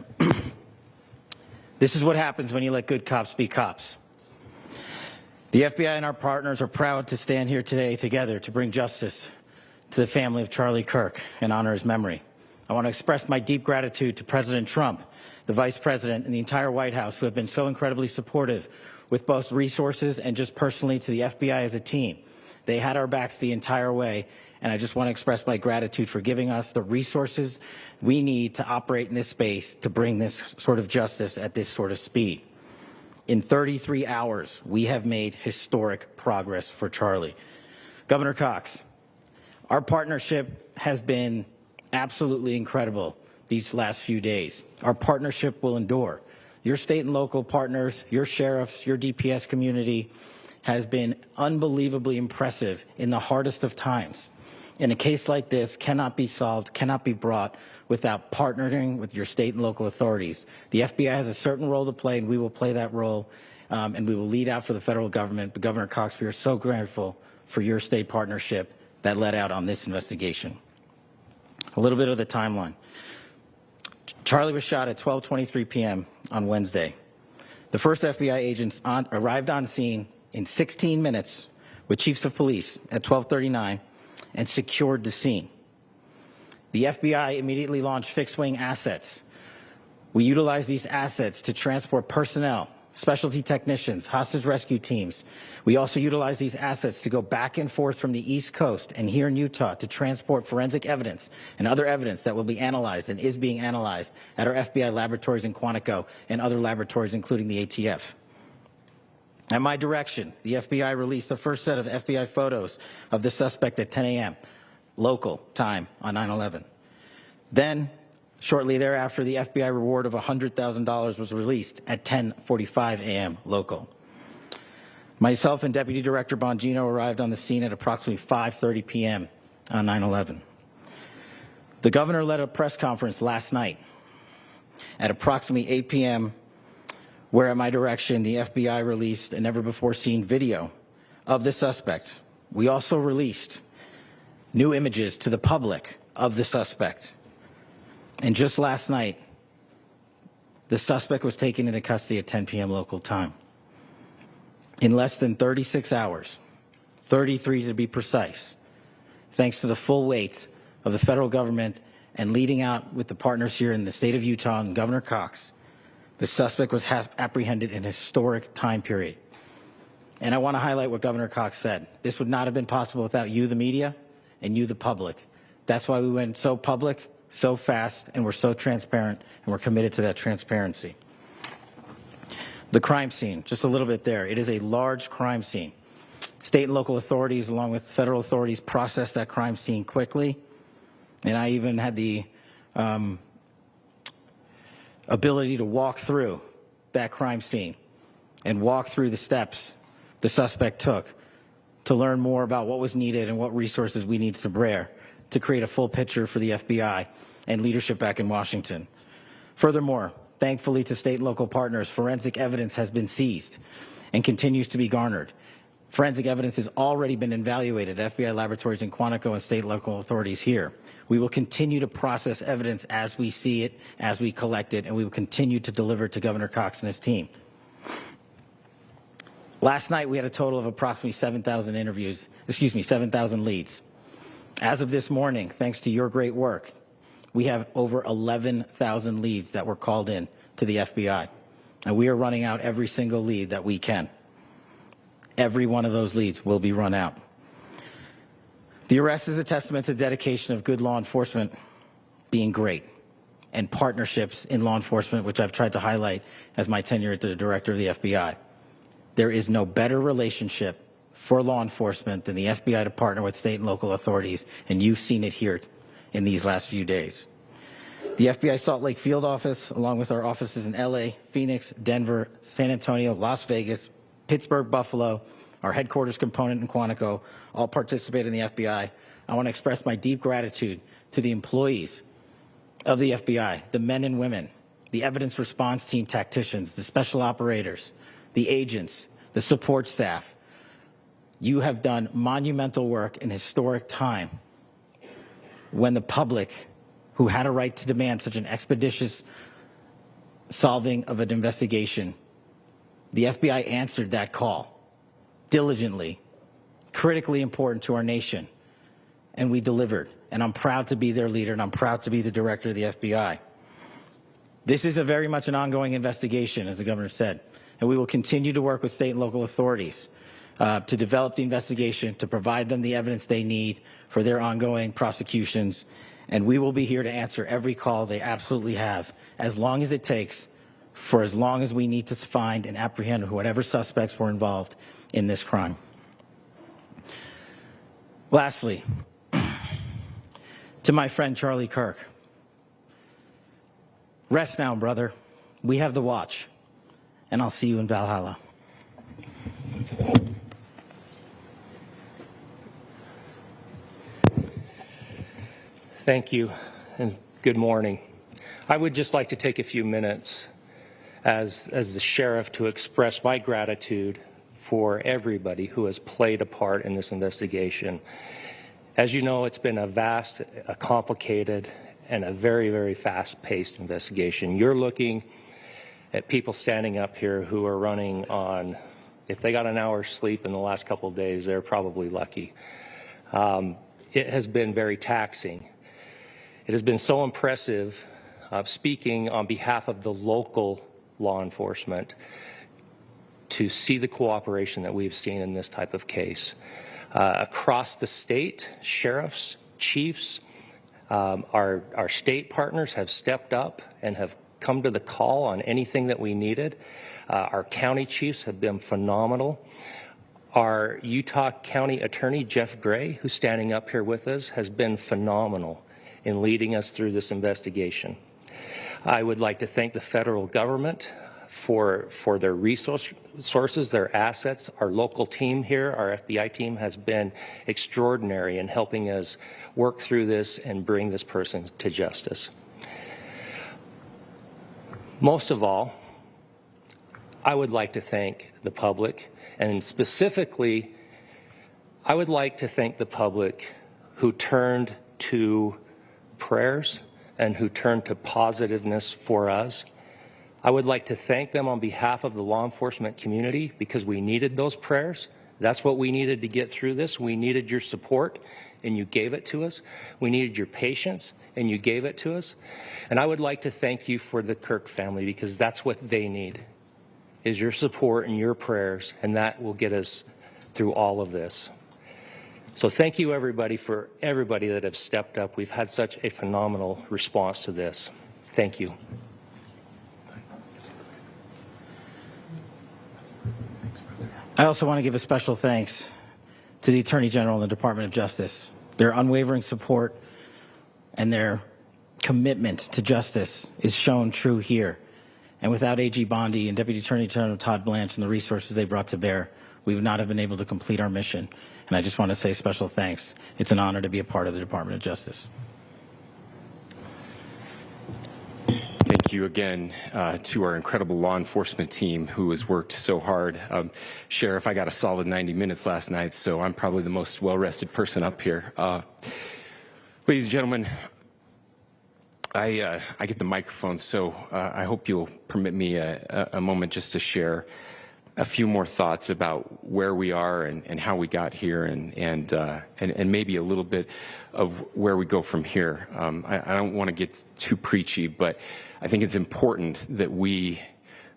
This is what happens when you let good cops be cops. The FBI and our partners are proud to stand here today together to bring justice to the family of Charlie Kirk and honor his memory. I want to express my deep gratitude to President Trump, the Vice President, and the entire White House who have been so incredibly supportive with both resources and just personally to the FBI as a team. They had our backs the entire way, and I just want to express my gratitude for giving us the resources we need to operate in this space to bring this sort of justice at this sort of speed. In 33 hours, we have made historic progress for Charlie. Governor Cox, our partnership has been absolutely incredible these last few days. Our partnership will endure. Your state and local partners, your sheriffs, your DPS community has been unbelievably impressive in the hardest of times. And a case like this cannot be solved, cannot be brought without partnering with your state and local authorities. The FBI has a certain role to play, and we will play that role, and we will lead out for the federal government. But Governor Cox, we are so grateful for your state partnership that led out on this investigation. A little bit of the timeline. Charlie was shot at 12:23 p.m. on Wednesday. The first FBI agents arrived on scene in 16 minutes with chiefs of police at 12:39 and secured the scene. The FBI immediately launched fixed-wing assets. We utilized these assets to transport personnel, specialty technicians, hostage rescue teams. We also utilize these assets to go back and forth from the East Coast and here in Utah to transport forensic evidence and other evidence that will be analyzed and is being analyzed at our FBI laboratories in Quantico and other laboratories, including the ATF. At my direction, the FBI released the first set of FBI photos of the suspect at 10 a.m. local time on 9/11. Then, shortly thereafter, the FBI reward of $100,000 was released at 10:45 a.m. local. Myself and Deputy Director Bongino arrived on the scene at approximately 5:30 p.m. on 9/11. The governor led a press conference last night at approximately 8 p.m., where at my direction, the FBI released a never-before-seen video of the suspect. We also released new images to the public of the suspect. And just last night, the suspect was taken into custody at 10 p.m. local time. In less than 36 hours, 33 to be precise, thanks to the full weight of the federal government and leading out with the partners here in the state of Utah and Governor Cox, the suspect was apprehended in a historic time period. And I want to highlight what Governor Cox said. This would not have been possible without you, the media, and you, the public. That's why we went so public, so fast, and we're so transparent, and we're committed to that transparency. The crime scene, just a little bit there. It is a large crime scene. State and local authorities, along with federal authorities, processed that crime scene quickly. And I even had the ability to walk through that crime scene and walk through the steps the suspect took to learn more about what was needed and what resources we needed to bear to create a full picture for the FBI and leadership back in Washington. Furthermore, thankfully to state and local partners, forensic evidence has been seized and continues to be garnered. Forensic evidence has already been evaluated at FBI laboratories in Quantico and state and local authorities here. We will continue to process evidence as we see it, as we collect it, and we will continue to deliver to Governor Cox and his team. Last night, we had a total of approximately 7,000 leads. As of this morning, thanks to your great work, we have over 11,000 leads that were called in to the FBI, and we are running out every single lead that we can. Every one of those leads will be run out. The arrest is a testament to the dedication of good law enforcement being great and partnerships in law enforcement, which I've tried to highlight as my tenure as the director of the FBI. There is no better relationship for law enforcement than the FBI to partner with state and local authorities, and you've seen it here in these last few days. The FBI Salt Lake field office, along with our offices in LA, Phoenix, Denver, San Antonio, Las Vegas, Pittsburgh, Buffalo, our headquarters component in Quantico, all participate in the FBI. I want to express my deep gratitude to the employees of the FBI, the men and women, the evidence response team tacticians, the special operators, the agents, the support staff. You have done monumental work in historic time when the public, who had a right to demand such an expeditious solving of an investigation, the FBI answered that call diligently, critically important to our nation, and we delivered. And I'm proud to be their leader, and I'm proud to be the director of the FBI. This is very much an ongoing investigation, as the governor said, and we will continue to work with state and local authorities to develop the investigation, to provide them the evidence they need for their ongoing prosecutions, and we will be here to answer every call they absolutely have, as long as it takes, for as long as we need to find and apprehend whatever suspects were involved in this crime. Lastly, to my friend Charlie Kirk, rest now, brother. We have the watch, and I'll see you in Valhalla. Thank you, and good morning. I would just like to take a few minutes as the sheriff to express my gratitude for everybody who has played a part in this investigation. As you know, it's been a vast, a complicated, and a very, very fast-paced investigation. You're looking at people standing up here who are running on, if they got an hour's sleep in the last couple of days, they're probably lucky. It has been very taxing. It has been so impressive, speaking on behalf of the local law enforcement, to see the cooperation that we've seen in this type of case. Across the state, sheriffs, chiefs, our state partners have stepped up and have come to the call on anything that we needed. Our county chiefs have been phenomenal. Our Utah County Attorney, Jeff Gray, who's standing up here with us, has been phenomenal in leading us through this investigation. I would like to thank the federal government for their resources, their assets. Our local team here, our FBI team, has been extraordinary in helping us work through this and bring this person to justice. Most of all, I would like to thank the public, and specifically, I would like to thank the public who turned to prayers and who turned to positiveness for us. I would like to thank them on behalf of the law enforcement community, because we needed those prayers. That's what we needed to get through this. We needed your support, and you gave it to us. We needed your patience, and you gave it to us. And I would like to thank you for the Kirk family, because that's what they need, is your support and your prayers, and that will get us through all of this. So thank you, everybody, for everybody that have stepped up. We've had such a phenomenal response to this. Thank you. I also want to give a special thanks to the Attorney General and the Department of Justice. Their unwavering support and their commitment to justice is shown true here. And without AG Bondi and Deputy Attorney General Todd Blanche and the resources they brought to bear, we would not have been able to complete our mission. And I just want to say special thanks. It's an honor to be a part of the Department of Justice. Thank you again to our incredible law enforcement team who has worked so hard. Sheriff, I got a solid 90 minutes last night, so I'm probably the most well-rested person up here. Ladies and gentlemen, I get the microphone, so I hope you'll permit me a moment just to share a few more thoughts about where we are and how we got here, and maybe a little bit of where we go from here. I don't want to get too preachy, but I think it's important that we,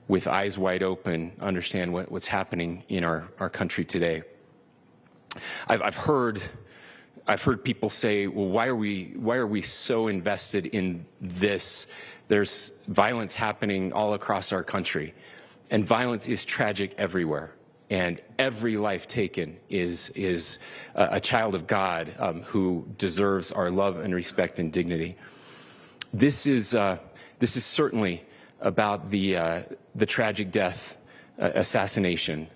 with eyes wide open, understand what's happening in our country today. I've heard people say, well, why are we so invested in this? There's violence happening all across our country, and violence is tragic everywhere. And every life taken is a child of God who deserves our love and respect and dignity. This is certainly about the tragic death,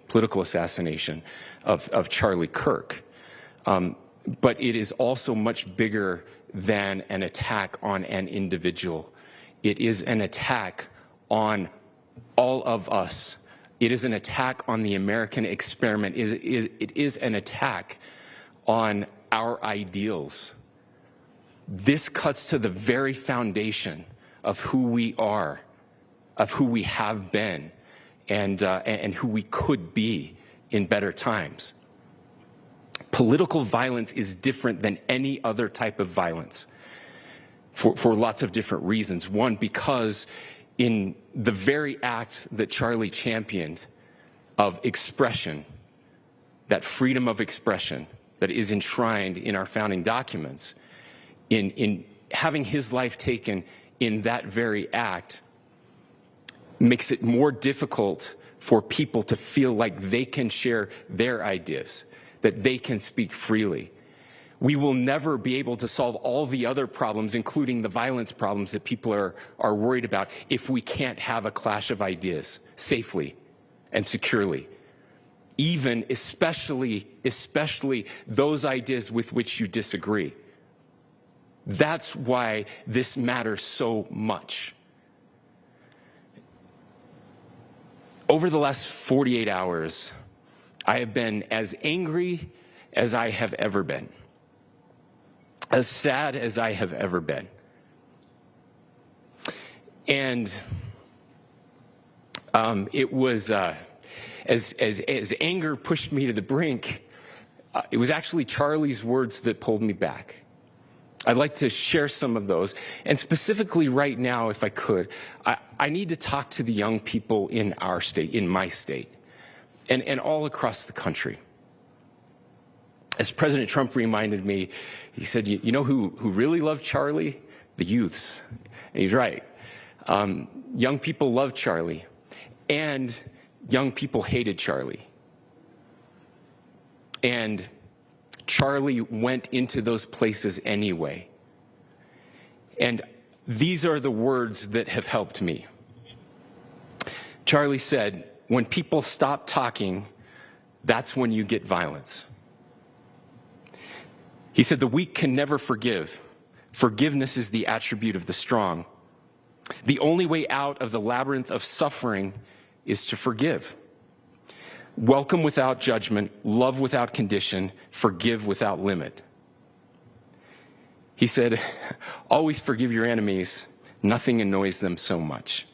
political assassination of Charlie Kirk. But it is also much bigger than an attack on an individual. It is an attack on all of us. It is an attack on the American experiment. It is an attack on our ideals. This cuts to the very foundation of who we are, of who we have been, and who we could be in better times. Political violence is different than any other type of violence for lots of different reasons. One, because in the very act that Charlie championed of expression, that freedom of expression that is enshrined in our founding documents, in having his life taken in that very act, makes it more difficult for people to feel like they can share their ideas, that they can speak freely. We will never be able to solve all the other problems, including the violence problems that people are worried about, if we can't have a clash of ideas safely and securely. Even, especially those ideas with which you disagree. That's why this matters so much. Over the last 48 hours, I have been as angry as I have ever been, as sad as I have ever been. And It was, as anger pushed me to the brink, it was actually Charlie's words that pulled me back. I'd like to share some of those. And specifically right now, if I could, I need to talk to the young people in our state, in my state, and all across the country. As President Trump reminded me, he said, you know who really loved Charlie? The youths. And he's right. Young people loved Charlie, and young people hated Charlie. And Charlie went into those places anyway. And these are the words that have helped me. Charlie said, when people stop talking, that's when you get violence. He said, the weak can never forgive. Forgiveness is the attribute of the strong. The only way out of the labyrinth of suffering is to forgive. Welcome without judgment, love without condition, forgive without limit. He said, always forgive your enemies. Nothing annoys them so much.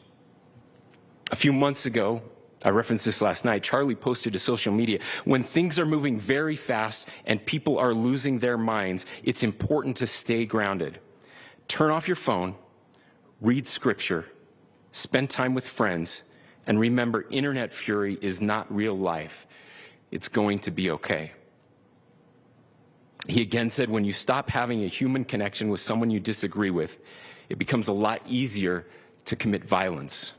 A few months ago, I referenced this last night, Charlie posted to social media, when things are moving very fast and people are losing their minds, it's important to stay grounded. Turn off your phone, read scripture, spend time with friends, and remember, internet fury is not real life. It's going to be okay. He again said, when you stop having a human connection with someone you disagree with, it becomes a lot easier to commit violence.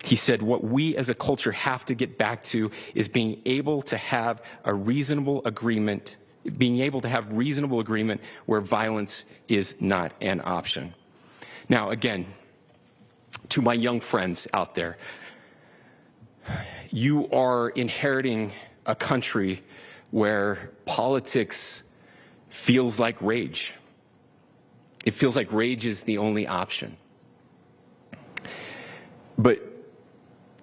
He said, what we as a culture have to get back to is being able to have a reasonable agreement, where violence is not an option. Now, again, to my young friends out there, you are inheriting a country where politics feels like rage. It feels like rage is the only option. But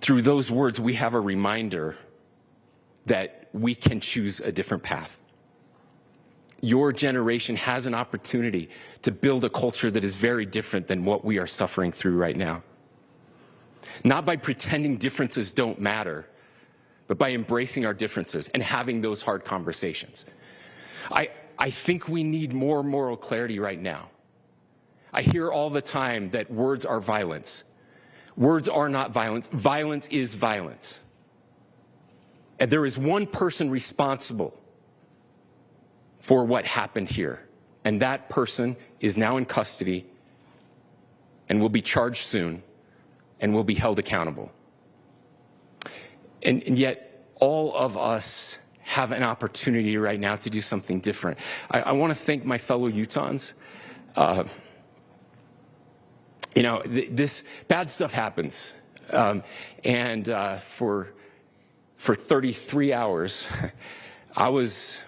through those words, we have a reminder that we can choose a different path. Your generation has an opportunity to build a culture that is very different than what we are suffering through right now. Not by pretending differences don't matter, but by embracing our differences and having those hard conversations. I think we need more moral clarity right now. I hear all the time that words are violence. Words are not violence. Violence is violence. And there is one person responsible for what happened here. And that person is now in custody and will be charged soon and will be held accountable. And yet, all of us have an opportunity right now to do something different. I want to thank my fellow Utahns. This bad stuff happens. For 33 hours, I was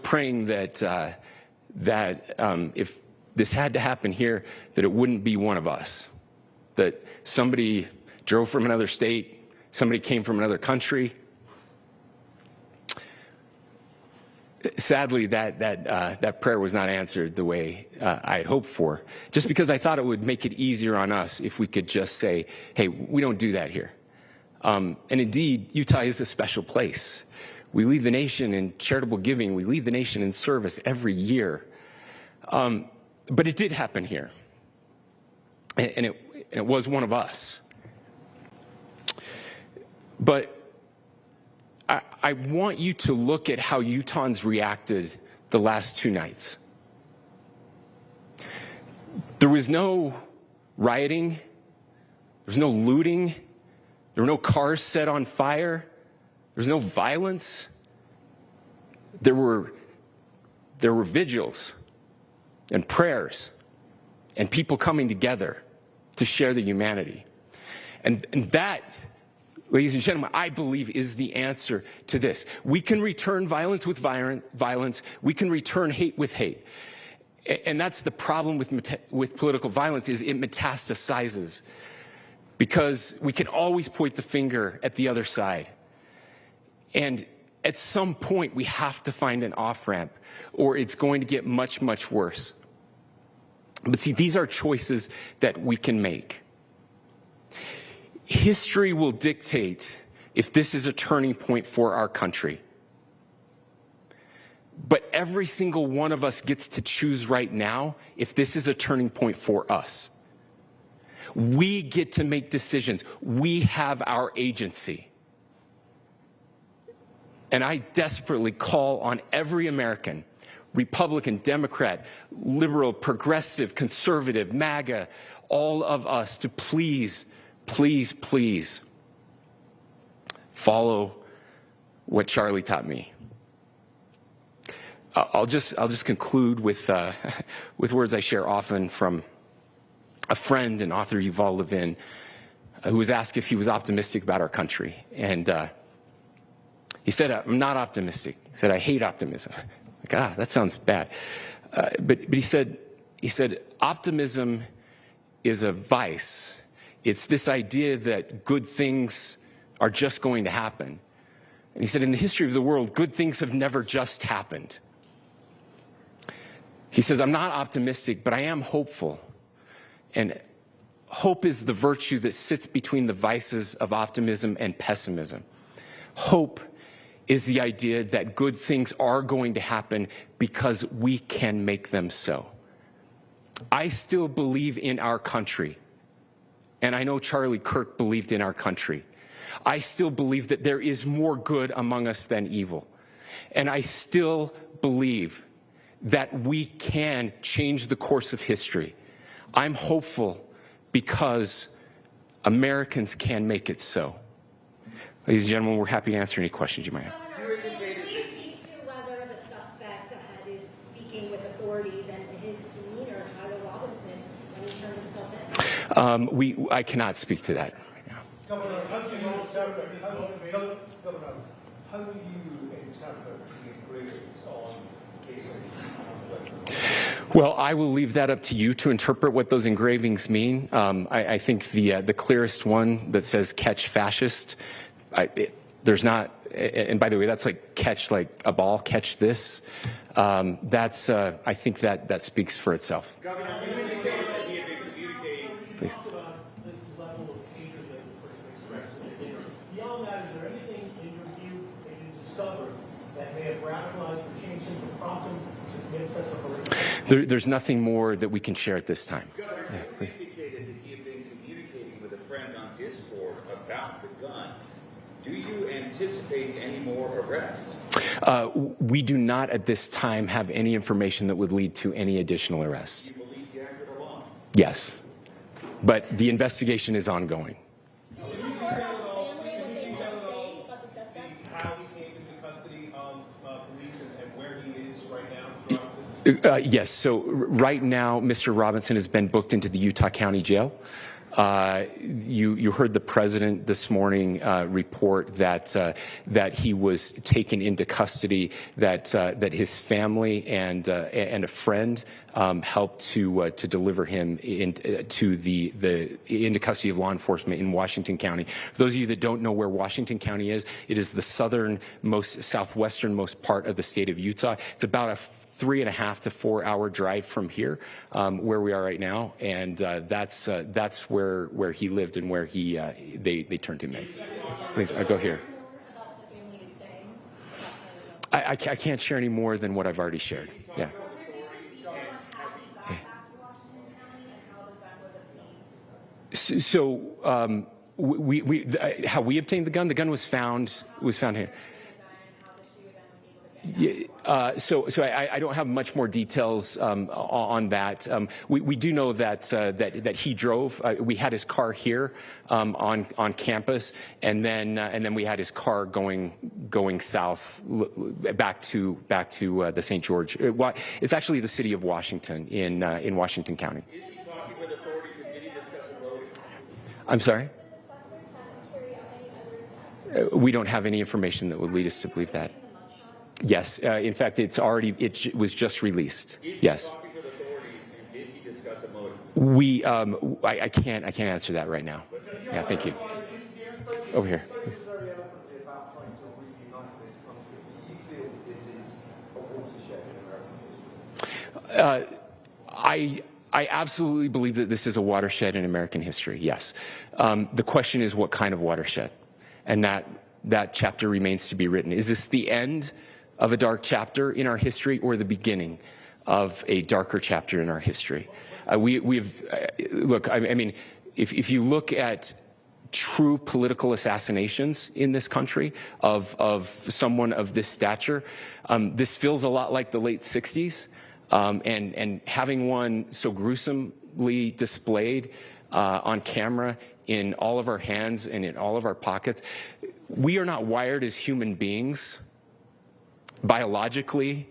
praying that if this had to happen here, that it wouldn't be one of us. That somebody drove from another state, somebody came from another country. Sadly, that prayer was not answered the way I had hoped for, just because I thought it would make it easier on us if we could just say, hey, we don't do that here. And indeed, Utah is a special place. We lead the nation in charitable giving. We lead the nation in service every year. But it did happen here. And it was one of us. But I want you to look at how Utahns reacted the last two nights. There was no rioting. There was no looting. There were no cars set on fire. There was no violence. There were vigils and prayers and people coming together to share the humanity. And that, ladies and gentlemen, I believe is the answer to this. We can return violence with violence. We can return hate with hate. And that's the problem with political violence, is it metastasizes. Because we can always point the finger at the other side. And at some point, we have to find an off-ramp, or it's going to get much, much worse. But see, these are choices that we can make. History will dictate if this is a turning point for our country. But every single one of us gets to choose right now if this is a turning point for us. We get to make decisions. We have our agency. And I desperately call on every American, Republican, Democrat, liberal, progressive, conservative, MAGA, all of us to please, please, please follow what Charlie taught me. I'll just conclude with words I share often from a friend and author, Yuval Levin, who was asked if he was optimistic about our country. And he said, I'm not optimistic. He said, I hate optimism. Like, that sounds bad. But he said, optimism is a vice. It's this idea that good things are just going to happen. And he said, in the history of the world, good things have never just happened. He says, I'm not optimistic, but I am hopeful. And hope is the virtue that sits between the vices of optimism and pessimism. Hope is the idea that good things are going to happen because we can make them so. I still believe in our country. And I know Charlie Kirk believed in our country. I still believe that there is more good among us than evil. And I still believe that we can change the course of history. I'm hopeful because Americans can make it so. Ladies and gentlemen, we're happy to answer any questions you might have. Can you speak to whether the suspect is speaking with authorities and his demeanor, Tyler Robinson, when he turned himself in? I cannot speak to that. Governor, how do you interpret the engravings on casings? Well, I will leave that up to you to interpret what those engravings mean. I think the clearest one that says "catch fascist," there's not. And by the way, that's like catch like a ball, catch this. That's I think that speaks for itself. Governor, you indicated that he had been communicating. You talked about this level of hatred that this person expressed in their dinner. Beyond that, is there anything in your view that you discovered that may have radicalized or changed him to prompt him to commit such a horrific? There's nothing more that we can share at this time. Governor, you indicated that he had been communicating with a friend on Discord about the gun. Do you anticipate any more arrests? We do not at this time have any information that would lead to any additional arrests. Do you believe he acted alone? Yes, but the investigation is ongoing. How he came into custody of police and where he is right now? Yes, so right now, Mr. Robinson has been booked into the Utah County Jail. You heard the president this morning report that he was taken into custody, that his family and a friend helped to deliver him into custody of law enforcement in Washington County. For those of you that don't know where Washington County is, it is the southwesternmost part of the state of Utah. It's about a 3.5 to 4 hour drive from here, where we are right now, and that's where he lived and where they turned him in. Please, I'll go here. I can't share any more than what I've already shared. Yeah. So how we obtained the gun was found here. So I don't have much more details on that. We do know that he drove. We had his car here on campus, and then we had his car going south back to the St. George. It's actually the city of Washington in Washington County. Is he talking with authorities, and did he discuss a loading? I'm sorry? We don't have any information that would lead us to believe that. Yes, in fact, it was just released. Yes. Talking with authorities, and did he discuss a motive? I can't answer that right now. Yeah, thank you. Over here. I absolutely believe that this is a watershed in American history, yes. The question is what kind of watershed? And that chapter remains to be written. Is this the end of a dark chapter in our history or the beginning of a darker chapter in our history? Look, I mean, if you look at true political assassinations in this country of someone of this stature, this feels a lot like the late 60s. And having one so gruesomely displayed on camera in all of our hands and in all of our pockets, we are not wired as human beings biologically,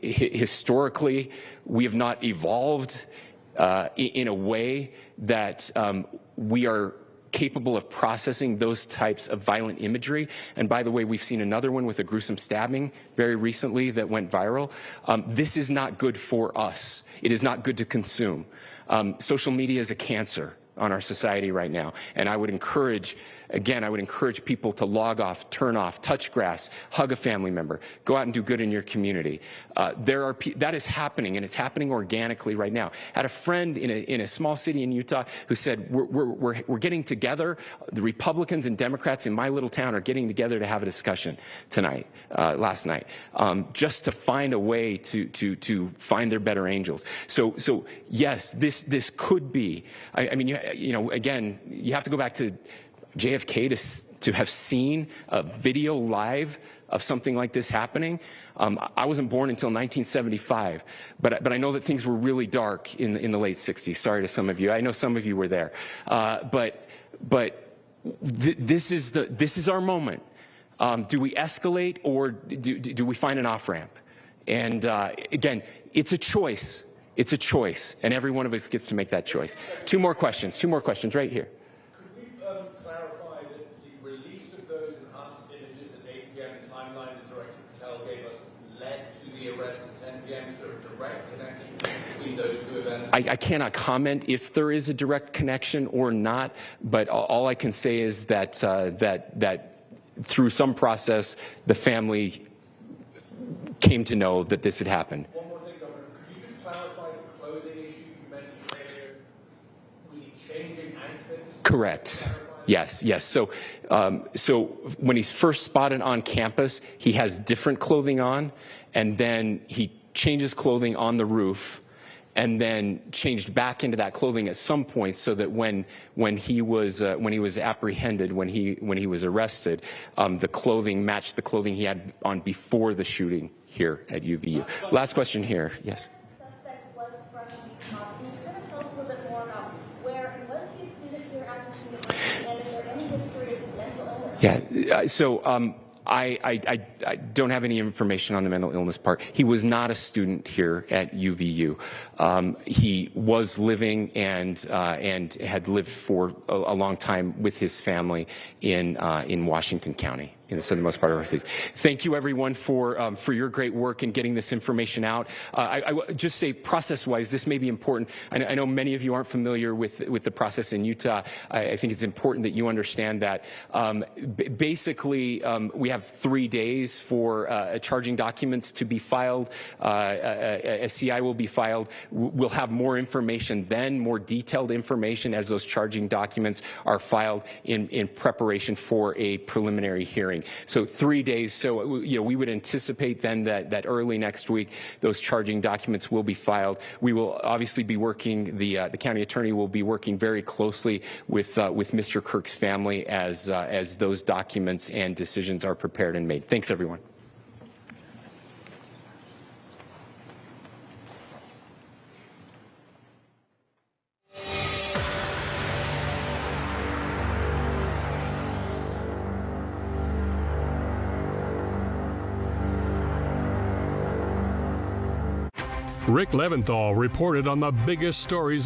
historically. We have not evolved in a way that we are capable of processing those types of violent imagery. And by the way, we've seen another one with a gruesome stabbing very recently that went viral. This is not good for us. It is not good to consume. Social media is a cancer on our society right now. And I would encourage, again, I would encourage people to log off, turn off, touch grass, hug a family member, go out and do good in your community. That is happening, and it's happening organically right now. I had a friend in a small city in Utah who said, we're getting together, the Republicans and Democrats in my little town are getting together to have a discussion tonight, last night, just to find a way to find their better angels. So yes, this could be, I mean, you know, again, you have to go back to JFK to have seen a video live of something like this happening. I wasn't born until 1975, but I know that things were really dark in the late 60s. Sorry to some of you. I know some of you were there. But this is our moment. Do we escalate, or do we find an off-ramp? And again, it's a choice. It's a choice, and every one of us gets to make that choice. Two more questions right here. Could we clarify that the release of those enhanced images at 8 p.m. the timeline that Director Patel gave us led to the arrest at 10 p.m. Is there a direct connection between those two events? I cannot comment if there is a direct connection or not, but all I can say is that that through some process, the family came to know that this had happened. One more thing, Governor. Could you just clarify the clothing issue you mentioned earlier? Was he changing outfits? Correct. Yes. So when he's first spotted on campus, he has different clothing on, and then he changes clothing on the roof, and then changed back into that clothing at some point, so that when he was apprehended, when he was arrested, the clothing matched the clothing he had on before the shooting here at UVU. Last question here. Yes. Suspect was freshly caught. Can you kind of tell us a little bit more about where, and was he a student here at this university, and is there any history of mental illness? Yeah. So I don't have any information on the mental illness part. He was not a student here at UVU. He was living and had lived for a long time with his family in Washington County, in the southernmost part of our state. Thank you, everyone, for your great work in getting this information out. I just say, process-wise, this may be important. I know many of you aren't familiar with the process in Utah. I think it's important that you understand that. Basically, we have 3 days for charging documents to be filed. A CI will be filed. We'll have more information then, more detailed information as those charging documents are filed in preparation for a preliminary hearing. So 3 days. So we would anticipate then that early next week those charging documents will be filed. We will obviously be working. The county attorney will be working very closely with Mr. Kirk's family as those documents and decisions are prepared and made. Thanks, everyone. Rick Leventhal reported on the biggest stories of